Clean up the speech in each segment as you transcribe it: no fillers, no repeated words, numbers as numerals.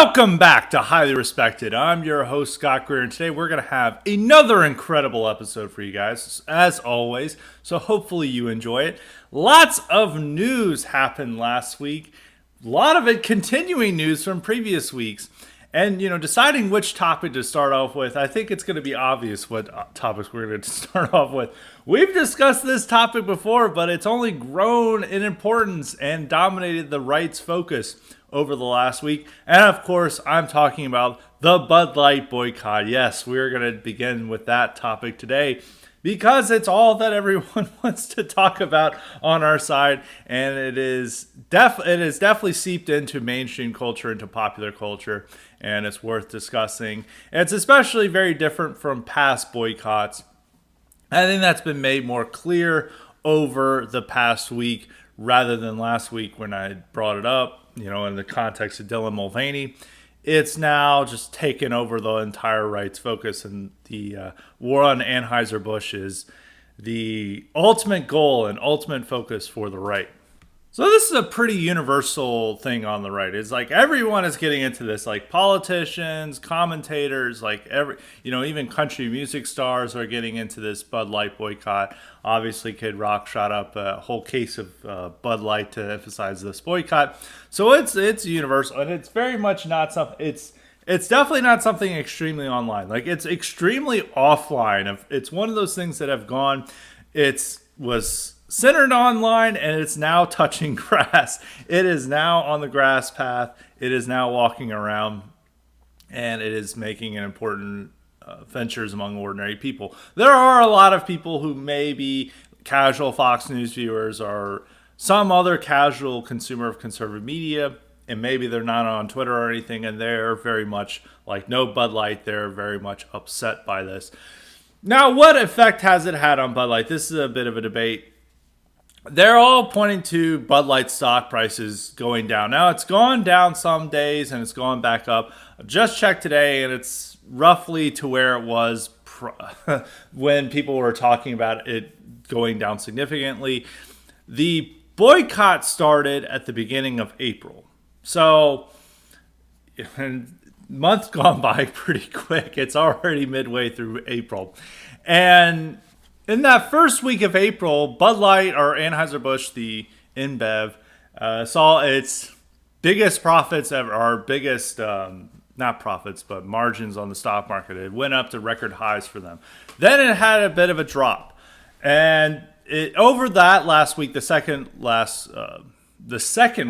Welcome back to Highly Respected. I'm your host, Scott Greer, and today we're going to have another incredible episode for you guys, as always, so hopefully you enjoy it. Lots of news happened last week, a lot of it continuing news from previous weeks, and, deciding which topic to start off with, I think it's going to be obvious what topics we're going to start off with. We've discussed this topic before, but it's only grown in importance and dominated the right's focus over the last week. And of course, I'm talking about the Bud Light boycott. Yes, we're going to begin with that topic today because it's all that everyone wants to talk about on our side. And it is definitely seeped into mainstream culture, into popular culture, and it's worth discussing. And it's especially very different from past boycotts. I think that's been made more clear over the past week rather than last week when I brought it up. In the context of Dylan Mulvaney, it's now just taken over the entire right's focus, and the war on Anheuser-Busch is the ultimate goal and ultimate focus for the right. So this is a pretty universal thing on the right. It's like everyone is getting into this, like politicians, commentators, like even country music stars are getting into this Bud Light boycott. Obviously, Kid Rock shot up a whole case of Bud Light to emphasize this boycott. So it's universal, and it's very much not something. It's definitely not something extremely online. Like, it's extremely offline. It's one of those things that have gone. Was centered online, and it's now touching grass. It is now on the grass path. It is now walking around, and it is making an important ventures among ordinary people. There are a lot of people who may be casual Fox News viewers or some other casual consumer of conservative media, and maybe they're not on Twitter or anything, and they're very much like no Bud Light. They're very much upset by this. Now, what effect has it had on Bud Light? This is a bit of a debate. They're all pointing to Bud Light stock prices going down. Now, it's gone down some days and it's gone back up. I just checked today, and it's roughly to where it was when people were talking about it going down significantly. The boycott started at the beginning of April. So, month's gone by pretty quick. It's already midway through April. And in that first week of April, Bud Light, or Anheuser-Busch, the InBev, saw its biggest profits ever, or biggest, not profits, but margins on the stock market. It went up to record highs for them. Then it had a bit of a drop. And over that last week, the second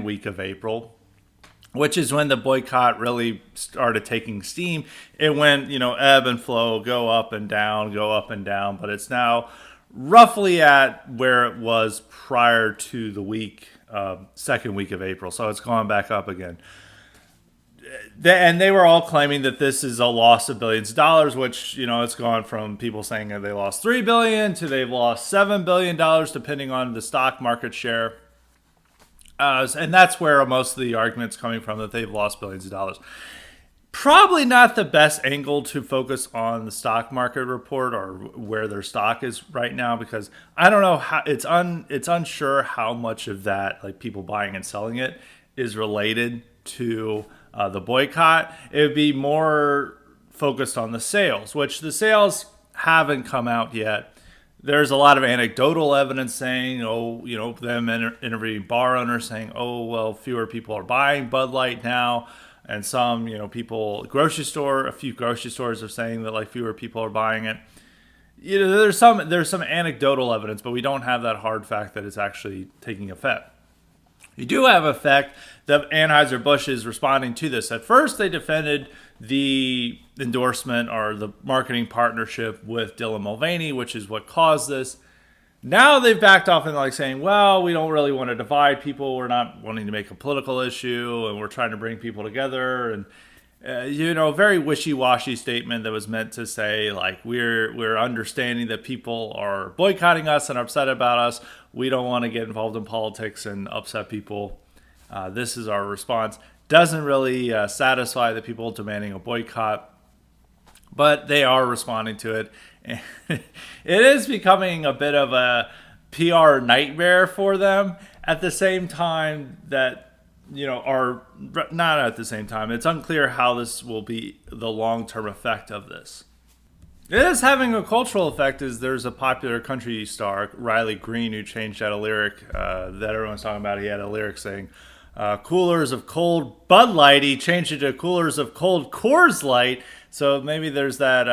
week of April, which is when the boycott really started taking steam, it went, ebb and flow, go up and down, but it's now roughly at where it was prior to the second week of April. So it's gone back up again. And they were all claiming that this is a loss of billions of dollars, which, it's gone from people saying that they lost $3 billion to they've lost $7 billion, depending on the stock market share. And that's where most of the argument's coming from, that they've lost billions of dollars. Probably not the best angle to focus on the stock market report or where their stock is right now, because I don't know how it's unsure how much of that, like people buying and selling it, is related to the boycott. It would be more focused on the sales, which the sales haven't come out yet. There's a lot of anecdotal evidence saying, them interviewing bar owners saying, fewer people are buying Bud Light now. And some, a few grocery stores are saying that like fewer people are buying it. There's some anecdotal evidence, but we don't have that hard fact that it's actually taking effect. You do have effect that Anheuser-Busch is responding to this. At first, they defended the endorsement or the marketing partnership with Dylan Mulvaney, which is what caused this. Now they've backed off and saying, we don't really want to divide people. We're not wanting to make a political issue, and we're trying to bring people together. And very wishy-washy statement that was meant to say, we're understanding that people are boycotting us and upset about us. We don't want to get involved in politics and upset people. This is our response. Doesn't really satisfy the people demanding a boycott, but they are responding to it. And it is becoming a bit of a PR nightmare for them. At the same time that are not at the same time. It's unclear how this will be the long-term effect of this. It is having a cultural effect. Is there's a popular country star, Riley Green, who changed out a lyric that everyone's talking about. He had a lyric saying, coolers of cold Bud Light. He changed it to coolers of cold Coors Light. So maybe there's that,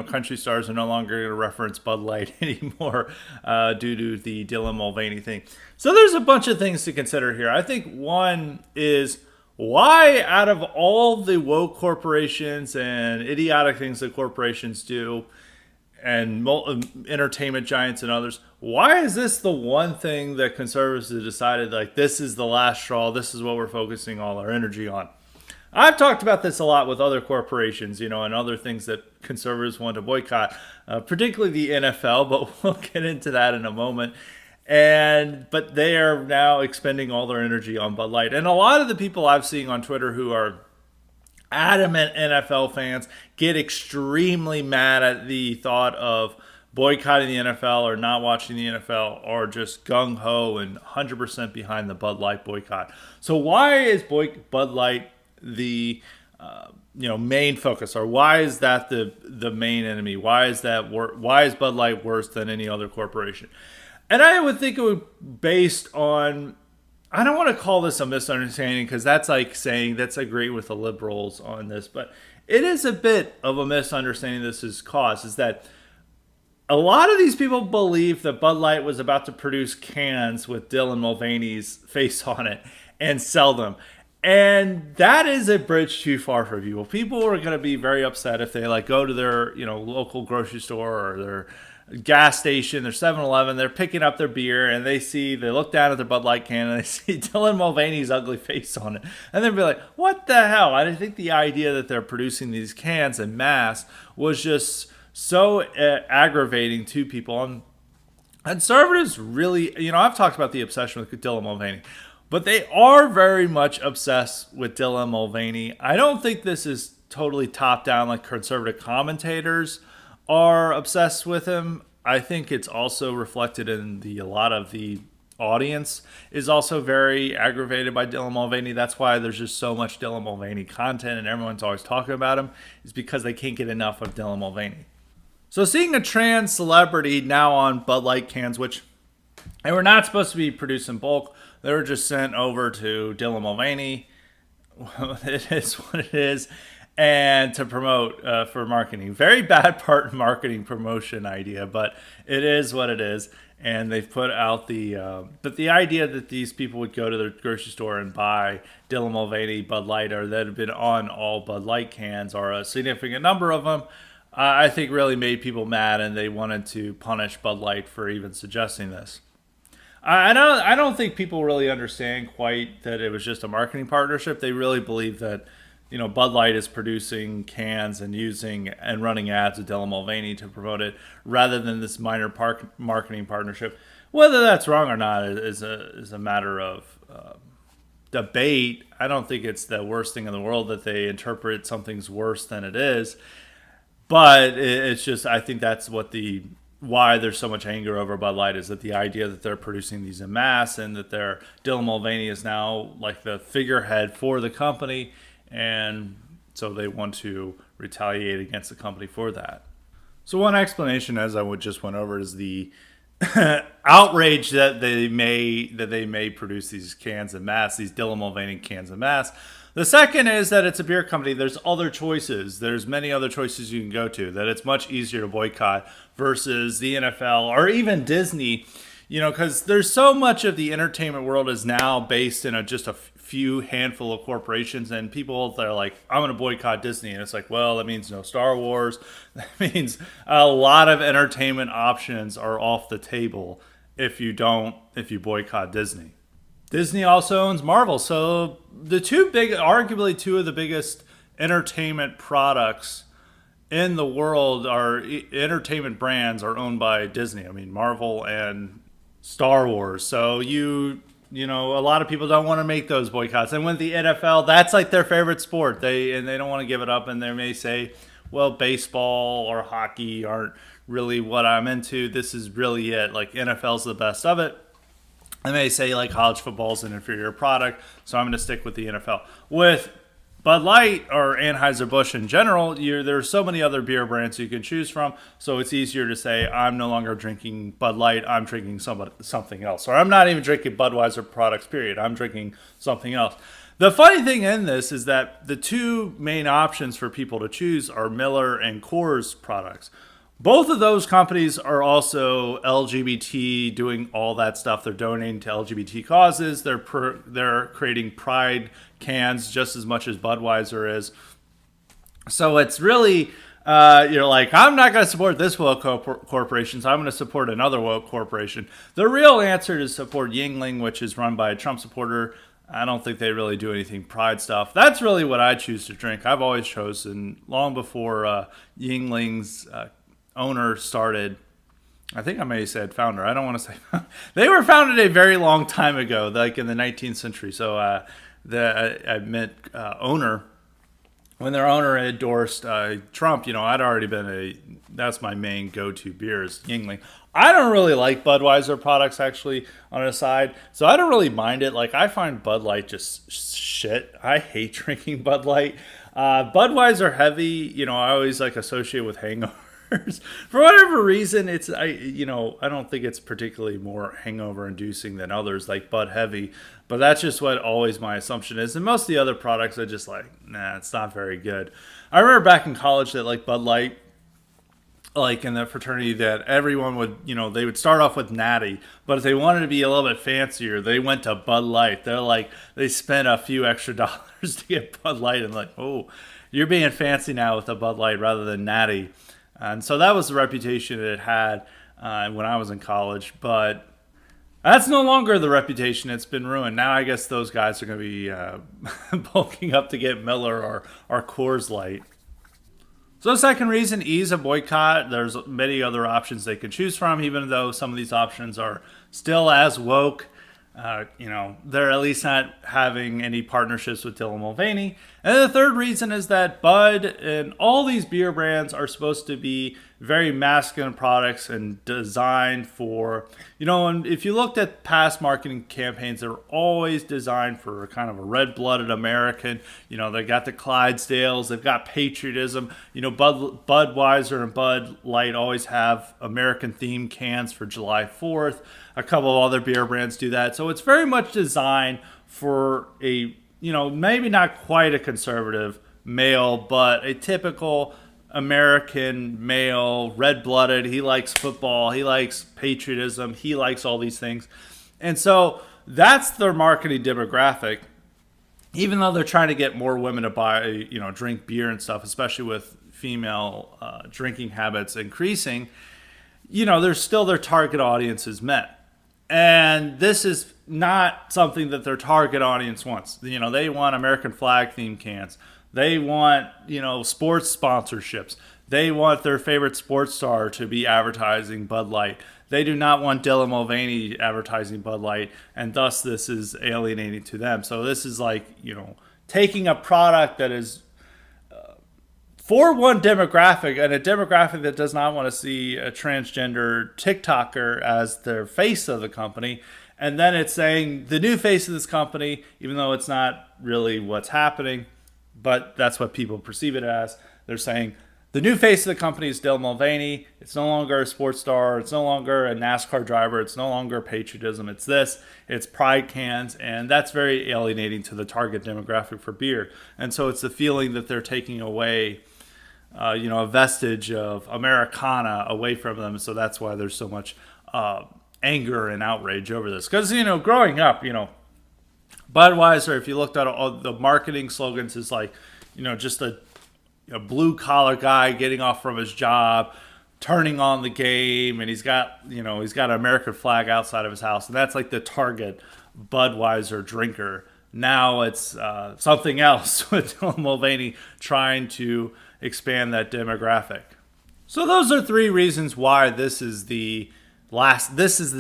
country stars are no longer going to reference Bud Light anymore due to the Dylan Mulvaney thing. So there's a bunch of things to consider here. I think one is, why, out of all the woke corporations and idiotic things that corporations do, and entertainment giants and others, why is this the one thing that conservatives have decided, like, this is the last straw, this is what we're focusing all our energy on? I've talked about this a lot with other corporations, and other things that conservatives want to boycott, particularly the NFL, but we'll get into that in a moment. But they are now expending all their energy on Bud Light. And a lot of the people I've seen on Twitter who are adamant NFL fans get extremely mad at the thought of boycotting the NFL or not watching the NFL, or just gung-ho and 100% behind the Bud Light boycott. So why is Bud Light the main focus, or why is that the main enemy? Why is Bud Light worse than any other corporation? And I would think it would, based on, I don't want to call this a misunderstanding, because that's like saying, that's agreeing with the liberals on this, but it is a bit of a misunderstanding this has caused, is that a lot of these people believe that Bud Light was about to produce cans with Dylan Mulvaney's face on it and sell them. And that is a bridge too far for people. People are going to be very upset if they go to their local grocery store or their gas station, their 7-Eleven, they're picking up their beer, and they look down at their Bud Light can and they see Dylan Mulvaney's ugly face on it. And they'll be like, what the hell? I think the idea that they're producing these cans en masse was just so aggravating to people. And conservatives really, I've talked about the obsession with Dylan Mulvaney, but they are very much obsessed with Dylan Mulvaney. I don't think this is totally top down like conservative commentators are obsessed with him. I think it's also reflected in a lot of the audience is also very aggravated by Dylan Mulvaney. That's why there's just so much Dylan Mulvaney content and everyone's always talking about him, is because they can't get enough of Dylan Mulvaney. So seeing a trans celebrity now on Bud Light cans, which they were not supposed to be produced in bulk, they were just sent over to Dylan Mulvaney. It is what it is. And to promote for marketing. Very bad part marketing promotion idea, but it is what it is. And they've put out but the idea that these people would go to their grocery store and buy Dylan Mulvaney Bud Light, or that have been on all Bud Light cans, or a significant number of them, I think really made people mad, and they wanted to punish Bud Light for even suggesting this. I don't think people really understand quite that it was just a marketing partnership. They really believe that Bud Light is producing cans and using and running ads with Dylan Mulvaney to promote it, rather than this minor marketing partnership. Whether that's wrong or not is a matter of debate. I don't think it's the worst thing in the world that they interpret something's worse than it is, but it's just, I think that's why there's so much anger over Bud Light, is that the idea that they're producing these en masse, and that Dylan Mulvaney is now like the figurehead for the company. And so they want to retaliate against the company for that. So one explanation, as I just went over, is the outrage that they may produce these cans en masse, these Dylan Mulvaney cans en masse. The second is that it's a beer company. There's other choices. There's many other choices you can go to, that it's much easier to boycott versus the NFL or even Disney, because there's so much of the entertainment world is now based in just a few handful of corporations, and people that are like, I'm going to boycott Disney. And it's like, well, that means no Star Wars. That means a lot of entertainment options are off the table if you boycott Disney. Disney also owns Marvel. So arguably two of the biggest entertainment products in the world entertainment brands are owned by Disney. I mean, Marvel and Star Wars. So a lot of people don't want to make those boycotts. And with the NFL, that's like their favorite sport. They don't want to give it up, and they may say, well, baseball or hockey aren't really what I'm into. This is really it. Like, NFL's the best of it. I may say like college football is an inferior product, so I'm going to stick with the NFL. With Bud Light or Anheuser-Busch in general, there's so many other beer brands you can choose from, so it's easier to say I'm no longer drinking Bud Light, I'm drinking something else. Or I'm not even drinking Budweiser products, period. I'm drinking something else. The funny thing in this is that the two main options for people to choose are Miller and Coors products. Both of those companies are also LGBT, doing all that stuff. They're donating to LGBT causes. They're creating pride cans just as much as Budweiser is. So it's really, you're like, I'm not going to support this woke corporation, so I'm going to support another woke corporation. The real answer is support Yingling, which is run by a Trump supporter. I don't think they really do anything pride stuff. That's really what I choose to drink. I've always chosen, long before Yingling's owner started, I think I may have said founder. I don't want to say they were founded a very long time ago, like in the 19th century. So I meant owner. When their owner endorsed Trump, I'd already been that's my main go-to beer is Yingling. I don't really like Budweiser products, actually, on a side, so I don't really mind it. Like, I find Bud Light just shit. I hate drinking Bud Light. Budweiser heavy, I always associate with hangover. For whatever reason, I don't think it's particularly more hangover inducing than others like Bud Heavy, but that's just what always my assumption is. And most of the other products are just it's not very good. I remember back in college that Bud Light, in the fraternity, that everyone would, they would start off with Natty, but if they wanted to be a little bit fancier, they went to Bud Light. They spent a few extra dollars to get Bud Light, and oh, you're being fancy now with a Bud Light rather than Natty. And so that was the reputation that it had when I was in college. But that's no longer the reputation. It's been ruined. Now I guess those guys are going to be bulking up to get Miller or Coors Light. So the second reason, ease of boycott. There's many other options they can choose from, even though some of these options are still as woke. They're at least not having any partnerships with Dylan Mulvaney. And the third reason is that Bud and all these beer brands are supposed to be very masculine products and designed for, and if you looked at past marketing campaigns, they're always designed for kind of a red-blooded American. They got the Clydesdales, they've got patriotism. Budweiser and Bud Light always have American-themed cans for July 4th. A couple of other beer brands do that. So it's very much designed for a, maybe not quite a conservative male, but a typical American male, red-blooded. He likes football. He likes patriotism. He likes all these things. And so that's their marketing demographic. Even though they're trying to get more women to buy, drink beer and stuff, especially with female drinking habits increasing, there's still their target audience is met. And this is not something that their target audience wants. They want American flag themed cans. They want, sports sponsorships. They want their favorite sports star to be advertising Bud Light. They do not want Dylan Mulvaney advertising Bud Light, and thus this is alienating to them. So this is taking a product that is for one demographic, and a demographic that does not want to see a transgender TikToker as their face of the company. And then it's saying the new face of this company, even though it's not really what's happening, but that's what people perceive it as. They're saying the new face of the company is Dylan Mulvaney. It's no longer a sports star. It's no longer a NASCAR driver. It's no longer patriotism. It's this. It's pride cans. And that's very alienating to the target demographic for beer. And so it's the feeling that they're taking away a vestige of Americana away from them. So that's why there's so much anger and outrage over this. Because, growing up, Budweiser, if you looked at all the marketing slogans, is just a blue collar guy getting off from his job, turning on the game, and he's got an American flag outside of his house. And that's the target Budweiser drinker. Now it's something else with Dylan Mulvaney trying to expand that demographic. So those are three reasons why this is the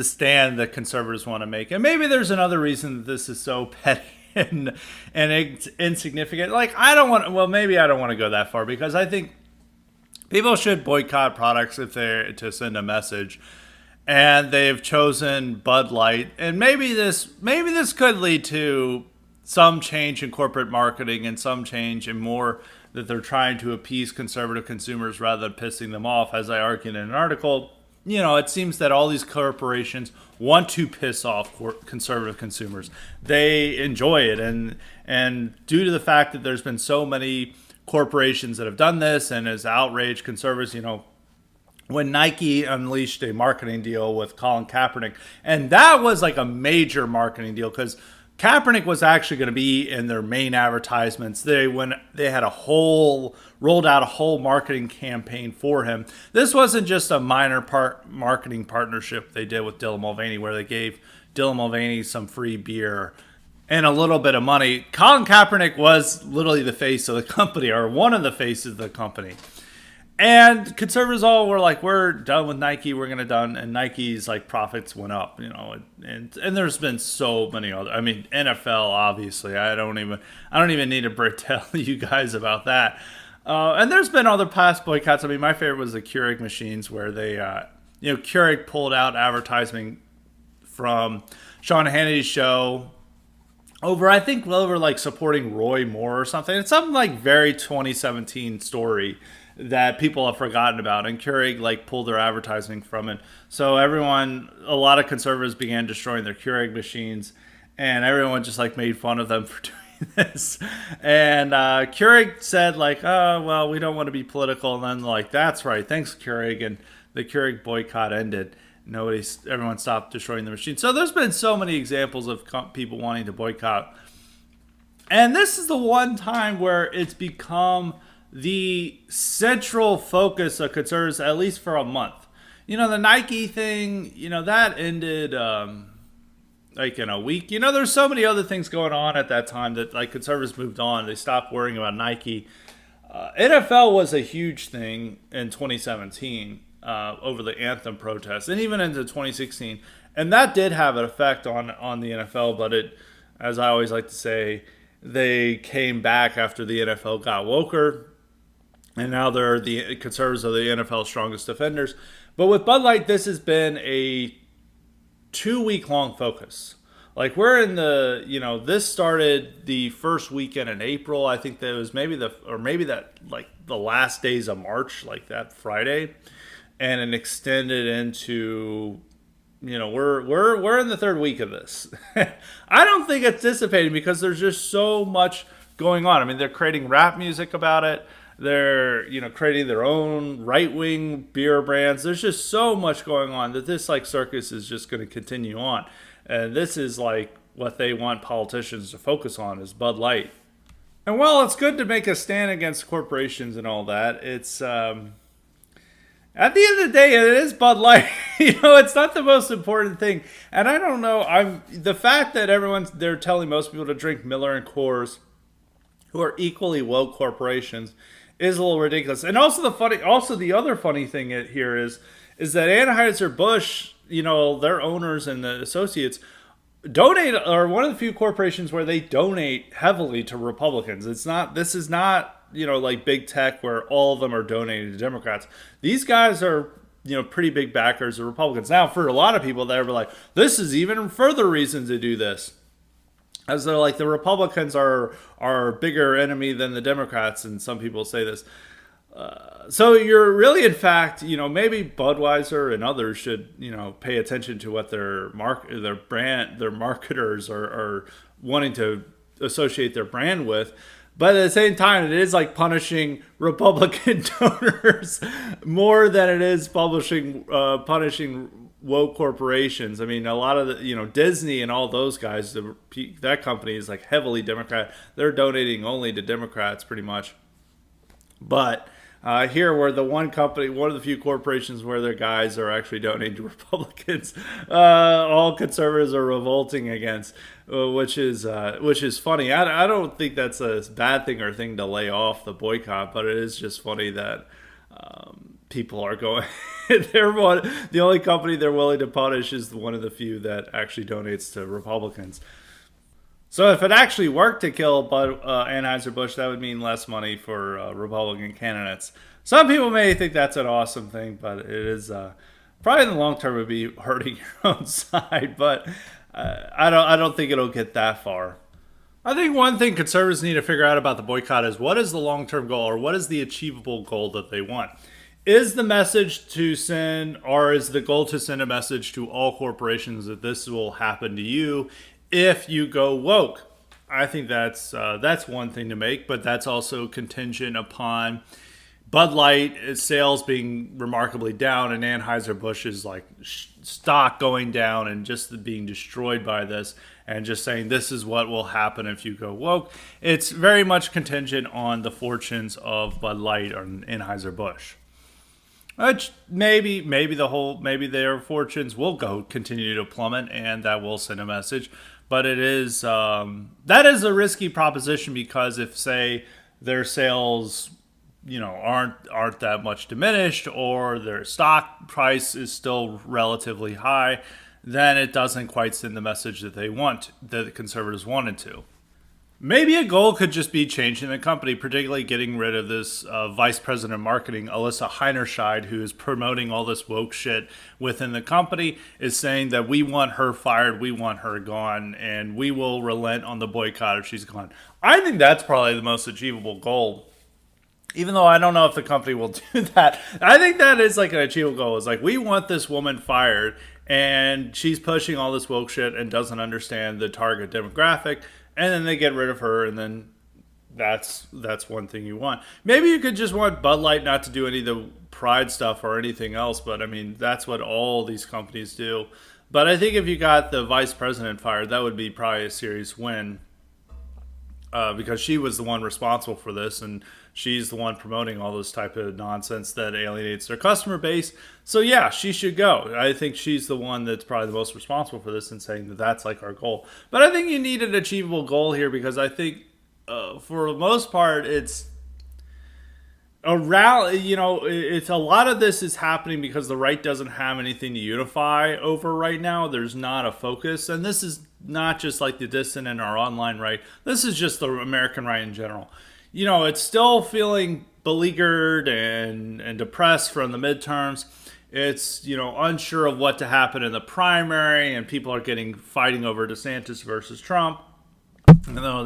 stand that conservatives want to make. And maybe there's another reason that this is so petty and insignificant. Maybe I don't want to go that far, because I think people should boycott products if they're to send a message. and they've chosen Bud Light. And maybe this could lead to some change in corporate marketing and some change in more that they're trying to appease conservative consumers rather than pissing them off. As I argued in an article, it seems that all these corporations want to piss off conservative consumers. They enjoy it, and due to the fact that there's been so many corporations that have done this and has outraged conservatives, when Nike unleashed a marketing deal with Colin Kaepernick, and that was like a major marketing deal because Kaepernick was actually going to be in their main advertisements. They had rolled out a whole marketing campaign for him. This wasn't just a minor marketing partnership they did with Dylan Mulvaney, where they gave Dylan Mulvaney some free beer and a little bit of money. Colin Kaepernick was literally the face of the company, or one of the faces of the company. And conservatives all were like, we're done with Nike, we're going to done. And Nike's like profits went up, and there's been so many other, NFL, obviously, I don't even need to tell you guys about that. And there's been other past boycotts. My favorite was the Keurig machines, where they, Keurig pulled out advertising from Sean Hannity's show over like supporting Roy Moore or something. It's something like very 2017 story that people have forgotten about, and Keurig like pulled their advertising from it. So a lot of conservatives began destroying their Keurig machines, and everyone just like made fun of them for doing this. And Keurig said like, oh, well, we don't want to be political. And then like, that's right, thanks Keurig. And the Keurig boycott ended. Everyone stopped destroying the machine. So there's been so many examples of people wanting to boycott. And this is the one time where it's become the central focus of conservatives, at least for a month. The Nike thing, that ended like in a week. There's so many other things going on at that time that like conservatives moved on. They stopped worrying about Nike. NFL was a huge thing in 2017 over the anthem protests, and even into 2016. And that did have an effect on the NFL, but as I always like to say, they came back after the NFL got woker. And now they're the conservatives are the NFL's strongest defenders. But with Bud Light, this has been a 2-week long focus. Like we're in this started the first weekend in April. I think that it was maybe that like the last days of March, like that Friday, and it extended into, we're in the third week of this. I don't think it's dissipating because there's just so much going on. They're creating rap music about it. They're, creating their own right-wing beer brands. There's just so much going on that this like circus is just going to continue on. And this is like what they want politicians to focus on is Bud Light. And while it's good to make a stand against corporations and all that, it's at the end of the day, it is Bud Light. It's not the most important thing. And I don't know, the fact that they're telling most people to drink Miller and Coors, who are equally woke corporations, is a little ridiculous. And also the other funny thing here is that Anheuser-Busch, their owners and the associates are one of the few corporations where they donate heavily to Republicans. This is not, like big tech where all of them are donating to Democrats. These guys are, pretty big backers of Republicans. Now, for a lot of people, they're like, this is even further reason to do this. As though like the Republicans are a bigger enemy than the Democrats, and some people say this. So you're really, in fact, maybe Budweiser and others should, pay attention to what their marketers are wanting to associate their brand with. But at the same time, it is like punishing Republican donors more than it is punishing woke corporations. A lot of the, Disney and all those guys, that company is like heavily Democrat. They're donating only to Democrats pretty much. But here we're the one of the few corporations where their guys are actually donating to Republicans. All conservatives are revolting against, which is funny. I don't think that's a bad thing or thing to lay off the boycott, but it is just funny that people are going. The only company they're willing to punish is one of the few that actually donates to Republicans. So if it actually worked to kill Anheuser-Busch, that would mean less money for Republican candidates. Some people may think that's an awesome thing, but it is Probably in the long term would be hurting your own side, but I don't think it'll get that far. I think one thing conservatives need to figure out about the boycott is what is the long term goal, or what is the achievable goal that they want. Is the message to send, or is the goal to send a message to all corporations that this will happen to you if you go woke? I think that's one thing to make, but that's also contingent upon Bud Light sales being remarkably down, and Anheuser-Busch's like stock going down and just being destroyed by this, and just saying this is what will happen if you go woke. It's very much contingent on the fortunes of Bud Light or Anheuser-Busch. Which maybe their fortunes will continue to plummet, and that will send a message. But it is that is a risky proposition, because if, say, their sales aren't that much diminished, or their stock price is still relatively high, then it doesn't quite send the message that the conservatives wanted to. Maybe a goal could just be changing the company, particularly getting rid of this vice president of marketing, Alyssa Heinerscheid, who is promoting all this woke shit within the company, is saying that we want her fired, we want her gone, and we will relent on the boycott if she's gone. I think that's probably the most achievable goal. Even though I don't know if the company will do that, I think that is like an achievable goal. It's like, we want this woman fired, and she's pushing all this woke shit and doesn't understand the target demographic, and then they get rid of her, and then that's one thing you want. Maybe you could just want Bud Light not to do any of the Pride stuff or anything else, but I mean, that's what all these companies do. But I think if you got the vice president fired, that would be probably a serious win, because she was the one responsible for this, and she's the one promoting all this type of nonsense that alienates their customer base. So yeah, she should go. I think she's the one that's probably the most responsible for this, and saying that that's like our goal. But I think you need an achievable goal here, because I think for the most part it's around, it's a lot of this is happening because the right doesn't have anything to unify over right now. There's not a focus, and this is not just like the dissident or online right. This is just the American right in general. It's still feeling beleaguered and depressed from the midterms. It's, unsure of what to happen in the primary, and people are fighting over DeSantis versus Trump. And then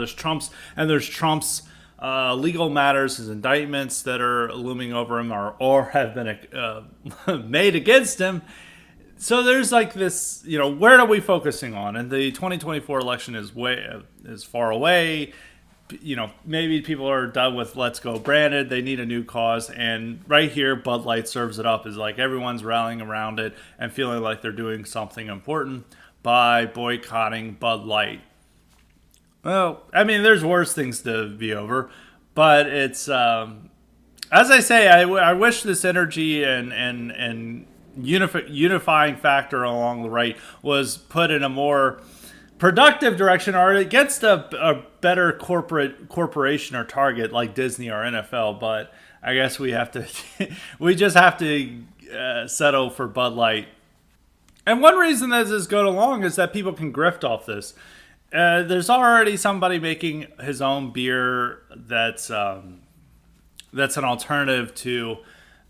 there's Trump's legal matters, his indictments that are looming over him or have been made against him. So there's like this, where are we focusing on? And the 2024 election is far away. Maybe people are done with Let's Go branded. They need a new cause. And right here, Bud Light serves it up. Is like everyone's rallying around it and feeling like they're doing something important by boycotting Bud Light. Well, I mean, there's worse things to be over, but it's, as I say, I wish this energy and unifying factor along the right was put in a more productive direction, or against a better corporation or target like Disney or NFL. But I guess we just have to settle for Bud Light. And one reason that this is going along is that people can grift off this. There's already somebody making his own beer that's an alternative to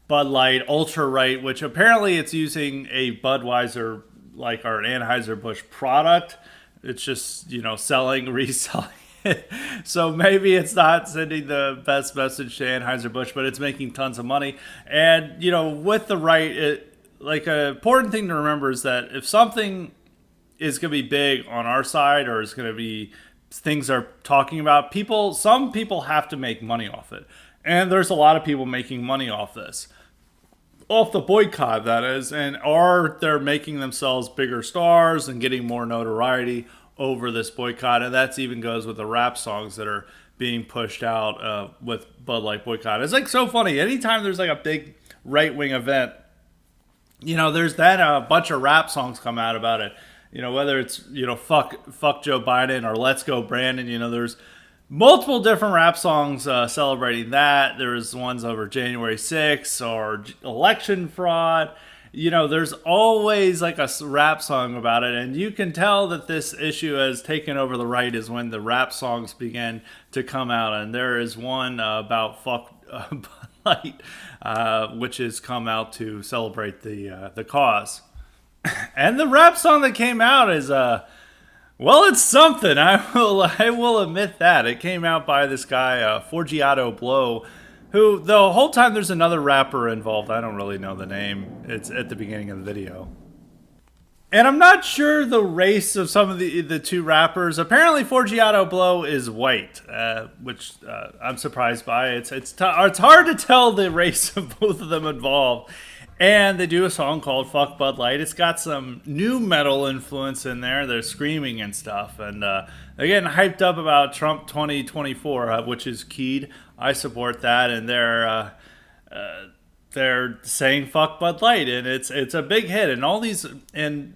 Bud Light, Ultra Right, which apparently it's using a Budweiser or an Anheuser-Busch product. It's just, reselling it. So maybe it's not sending the best message to Anheuser-Busch, but it's making tons of money. And, with the right, an important thing to remember is that if something is going to be big on our side, or is going to be things are talking about, some people have to make money off it. And there's a lot of people making money off this. Off the boycott, that is, and they're making themselves bigger stars and getting more notoriety over this boycott. And that even goes with the rap songs that are being pushed out with Bud Light boycott. It's like so funny. Anytime there's like a big right-wing event, there's then a bunch of rap songs come out about it. Whether it's, fuck Joe Biden or Let's Go Brandon, there's multiple different rap songs celebrating that. There's ones over January 6th or election fraud. There's always like a rap song about it. And you can tell that this issue has taken over the right is when the rap songs begin to come out. And there is one about fuck Bud Light, which has come out to celebrate the cause. And the rap song that came out is well, it's something. I will admit that it came out by this guy Forgiato Blow, who the whole time there's another rapper involved. I don't really know the name. It's at the beginning of the video. And I'm not sure the race of some of the two rappers. Apparently, Forgiato Blow is white, which I'm surprised by. It's hard to tell the race of both of them involved. And they do a song called "Fuck Bud Light." It's got some new metal influence in there. They're screaming and stuff, and they're getting hyped up about Trump 2024, which is keyed. I support that, and they're saying "fuck Bud Light," and it's a big hit. And all these and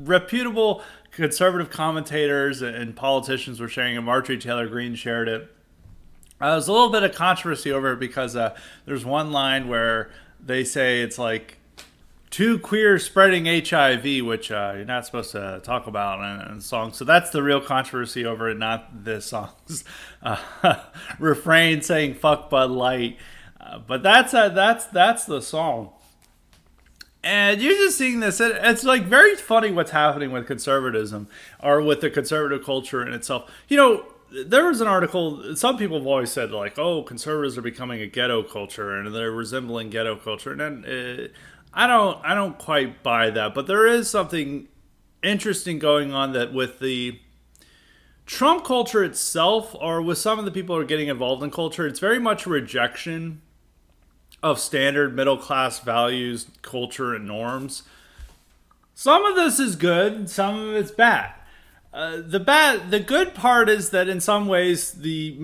reputable conservative commentators and politicians were sharing it. Marjorie Taylor Greene shared it. There's a little bit of controversy over it because there's one line where they say it's like two queers spreading HIV, which you're not supposed to talk about in a song. So that's the real controversy over it, not the song's refrain saying "fuck Bud Light." But that's the song. And you're just seeing this. It's like very funny what's happening with conservatism or with the conservative culture in itself. You know, there was an article. Some people have always said like, "Oh, conservatives are becoming a ghetto culture and they're resembling ghetto culture." And then I don't quite buy that. But there is something interesting going on that with the Trump culture itself, or with some of the people who are getting involved in culture, it's very much a rejection of standard middle class values, culture, and norms. Some of this is good, some of it's bad. The good part is that in some ways the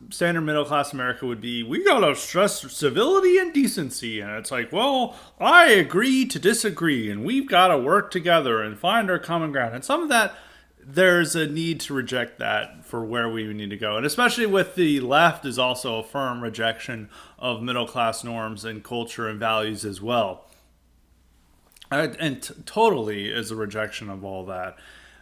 standard middle class America would be, we gotta stress civility and decency, and it's like, well, I agree to disagree, and we've gotta work together and find our common ground. And some of that, there's a need to reject that for where we need to go. And especially with the left is also a firm rejection of middle class norms and culture and values as well. And totally is a rejection of all that.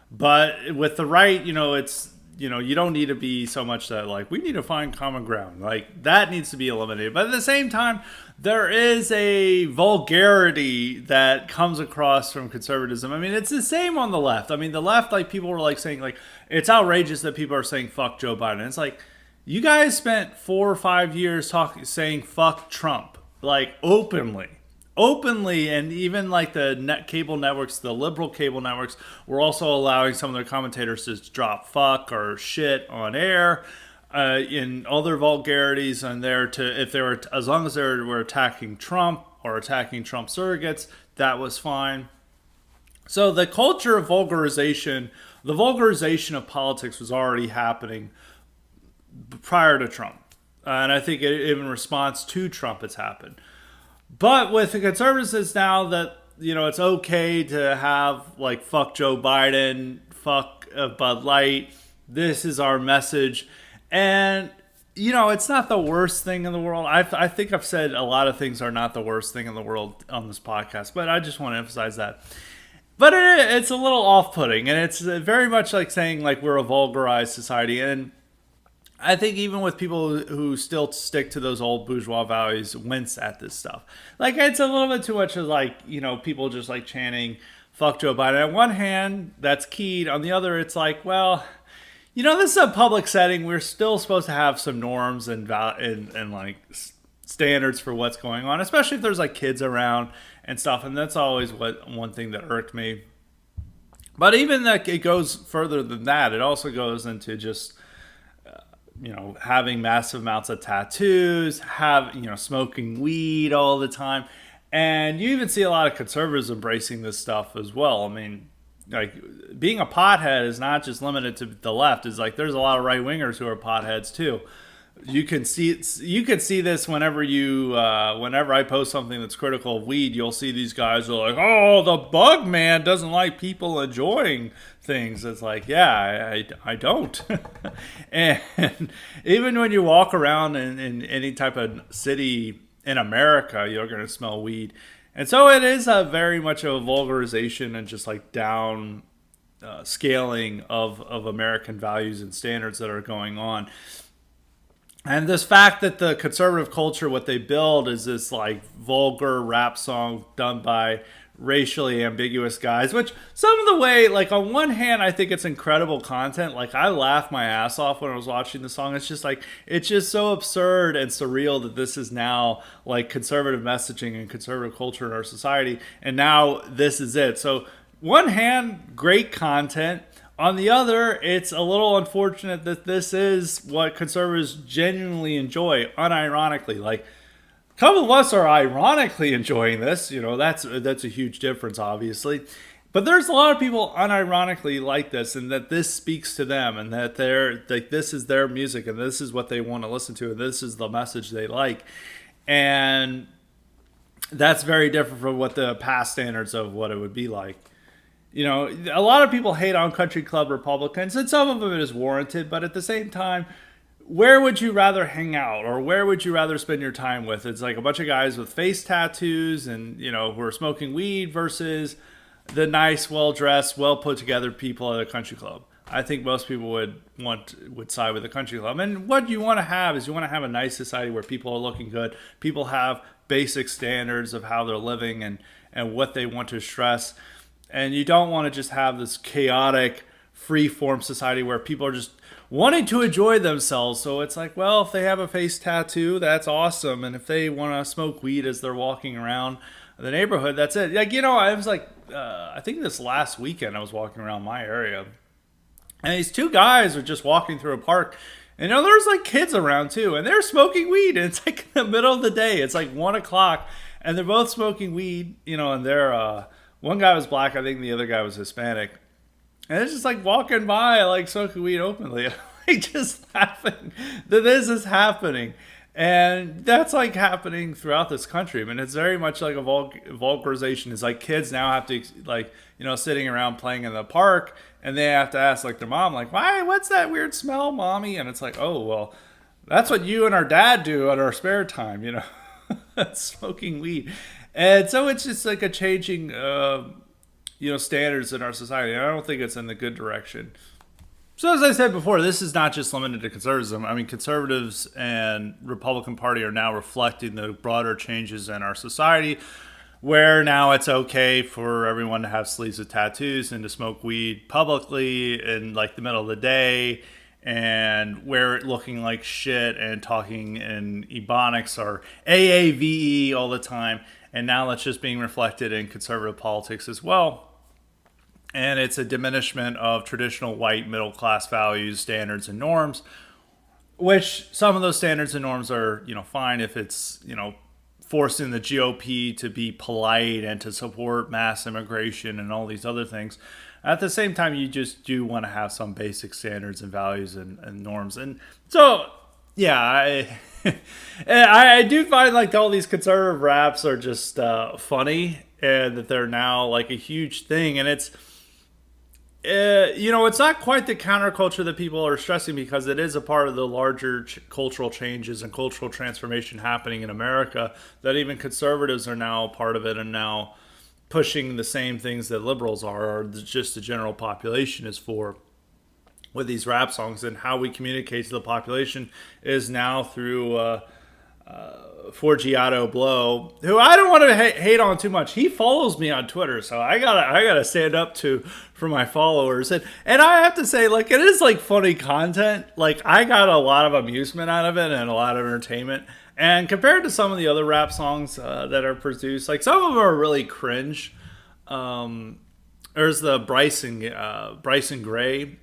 But with the right, it's, you don't need to be so much that like, we need to find common ground. Like that needs to be eliminated. But at the same time, there is a vulgarity that comes across from conservatism. I mean, it's the same on the left. I mean, the left, like people were like saying like, it's outrageous that people are saying fuck Joe Biden. It's like, you guys spent 4 or 5 years saying fuck Trump, like openly, and even like the cable networks, the liberal cable networks, were also allowing some of their commentators to drop fuck or shit on air, in other vulgarities, and as long as they were attacking Trump or attacking Trump surrogates, that was fine. So the culture of vulgarization, the vulgarization of politics was already happening prior to Trump, and I think in response to Trump, it's happened. But with the conservatives, it's now that, it's okay to have like fuck Joe Biden, fuck Bud Light. This is our message. And, it's not the worst thing in the world. I think I've said a lot of things are not the worst thing in the world on this podcast, but I just want to emphasize that. But it's a little off-putting, and it's very much like saying like we're a vulgarized society. And I think even with people who still stick to those old bourgeois values wince at this stuff. Like, it's a little bit too much of like, people just like chanting, fuck Joe Biden. On one hand, that's keyed. On the other, it's like, well, this is a public setting. We're still supposed to have some norms and like standards for what's going on, especially if there's like kids around and stuff. And that's always one thing that irked me. But even that, it goes further than that. It also goes into just, having massive amounts of tattoos, smoking weed all the time. And you even see a lot of conservatives embracing this stuff as well. I mean, like being a pothead is not just limited to the left. It's like there's a lot of right wingers who are potheads too. You can see this whenever I post something that's critical of weed. You'll see these guys who are like, "Oh, the bug man doesn't like people enjoying things." It's like, yeah, I don't. And even when you walk around in any type of city in America, you're going to smell weed. And so it is very much a vulgarization and just like down scaling of American values and standards that are going on. And this fact that the conservative culture, what they build is this like vulgar rap song done by racially ambiguous guys, which some of the way, like on one hand, I think it's incredible content. Like I laughed my ass off when I was watching the song. It's just like, it's just so absurd and surreal that this is now like conservative messaging and conservative culture in our society. And now this is it. So one hand, great content. On the other, it's a little unfortunate that this is what conservatives genuinely enjoy, unironically. Like, a couple of us are ironically enjoying this. You know, that's a huge difference, obviously. But there's a lot of people unironically like this, and that this speaks to them, and that they're like this is their music, and this is what they want to listen to, and this is the message they like, and that's very different from what the past standards of what it would be like. You know, a lot of people hate on country club Republicans, and some of it is warranted, but at the same time, where would you rather hang out, or where would you rather spend your time with? It's like a bunch of guys with face tattoos and, you know, who are smoking weed versus the nice, well-dressed, well-put-together people at a country club. I think most people would side with the country club. And what you want to have is you want to have a nice society where people are looking good. People have basic standards of how they're living and what they want to stress. And you don't want to just have this chaotic, free-form society where people are just wanting to enjoy themselves. So it's like, well, if they have a face tattoo, that's awesome. And if they want to smoke weed as they're walking around the neighborhood, that's it. Like, you know, I was like, I think this last weekend I was walking around my area. And these two guys are just walking through a park. And, you know, there's like kids around too. And they're smoking weed. And it's like in the middle of the day. It's like 1 o'clock. And they're both smoking weed, you know, and they're... one guy was black, I think the other guy was Hispanic. And it's just like walking by, like smoking weed openly. Like just laughing that this is happening. And that's like happening throughout this country. I mean, it's very much like a vulgarization. It's like kids now have to, like, you know, sitting around playing in the park. And they have to ask, like, their mom, like, why, what's that weird smell, mommy? And it's like, oh, well, that's what you and our dad do at our spare time, you know, smoking weed. And so it's just like a changing, you know, standards in our society. And I don't think it's in the good direction. So as I said before, this is not just limited to conservatism. I mean, conservatives and Republican Party are now reflecting the broader changes in our society, where now it's okay for everyone to have sleeves of tattoos and to smoke weed publicly in like the middle of the day, and wear it looking like shit and talking in Ebonics or AAVE all the time. And now that's just being reflected in conservative politics as well. And it's a diminishment of traditional white middle class values, standards, and norms, which some of those standards and norms are, you know, fine if it's, you know, forcing the GOP to be polite and to support mass immigration and all these other things. At the same time, you just do want to have some basic standards and values and norms. And so, yeah, I do find like all these conservative raps are just funny, and that they're now like a huge thing. And it's, you know, it's not quite the counterculture that people are stressing, because it is a part of the larger cultural changes and cultural transformation happening in America, that even conservatives are now a part of it and now pushing the same things that liberals are, or just the general population is for, with these rap songs. And how we communicate to the population is now through Forgiato Blow, who I don't want to hate on too much. He follows me on Twitter, so I gotta stand up for my followers. And I have to say, like, it is like funny content. Like, I got a lot of amusement out of it and a lot of entertainment. And compared to some of the other rap songs that are produced, like some of them are really cringe. There's the Bryson Gray.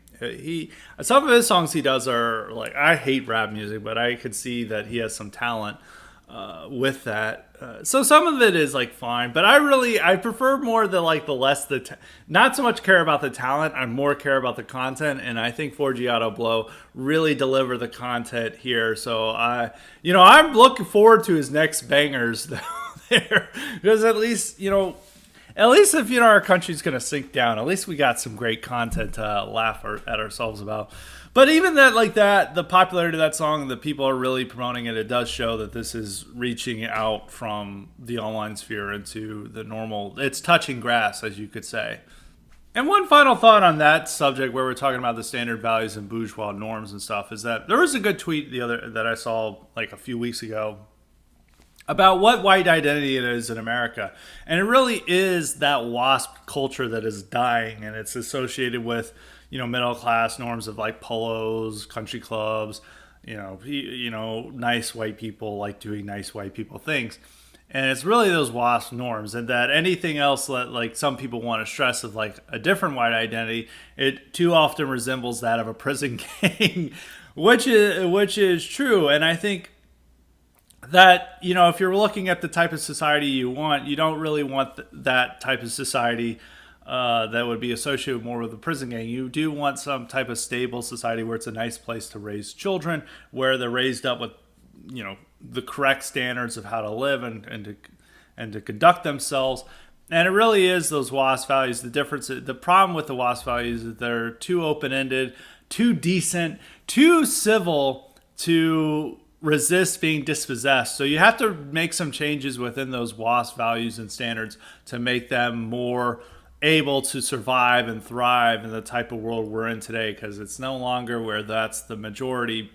Some of his songs he does are like, I hate rap music, but I could see that he has some talent with that. So some of it is like fine, but I prefer more not so much care about the talent. I more care about the content, and I think Forgiato Blow really deliver the content here. So I'm looking forward to his next bangers there, because at least if our country's going to sink down, at least we got some great content to laugh at ourselves about. But even the popularity of that song, the people are really promoting it. It does show that this is reaching out from the online sphere into the normal. It's touching grass, as you could say. And one final thought on that subject, where we're talking about the standard values and bourgeois norms and stuff, is that there was a good tweet that I saw like a few weeks ago about what white identity it is in America. And it really is that WASP culture that is dying, and it's associated with, middle class norms of like polos, country clubs, nice white people like doing nice white people things. And it's really those WASP norms, and that anything else that like some people want to stress of like a different white identity, it too often resembles that of a prison gang, which is true. And I think that, if you're looking at the type of society you want, you don't really want that type of society that would be associated more with the prison gang. You do want some type of stable society where it's a nice place to raise children, where they're raised up with, the correct standards of how to live and to conduct themselves. And it really is those WASP values. The problem with the WASP values is that they're too open-ended, too decent, too civil to resist being dispossessed. So you have to make some changes within those WASP values and standards to make them more able to survive and thrive in the type of world we're in today, because it's no longer where that's the majority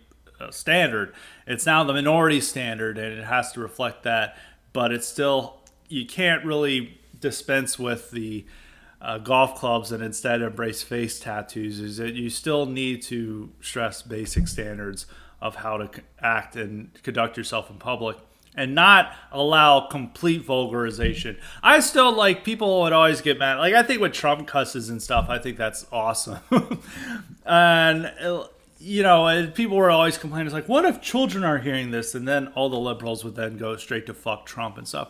standard. It's now the minority standard, and it has to reflect that. But it's still, you can't really dispense with the golf clubs and instead embrace face tattoos. Is that you still need to stress basic standards of how to act and conduct yourself in public, and not allow complete vulgarization. I still, like, people would always get mad. Like, I think with Trump cusses and stuff, I think that's awesome. And and people were always complaining, it's like, what if children are hearing this? And then all the liberals would then go straight to fuck Trump and stuff.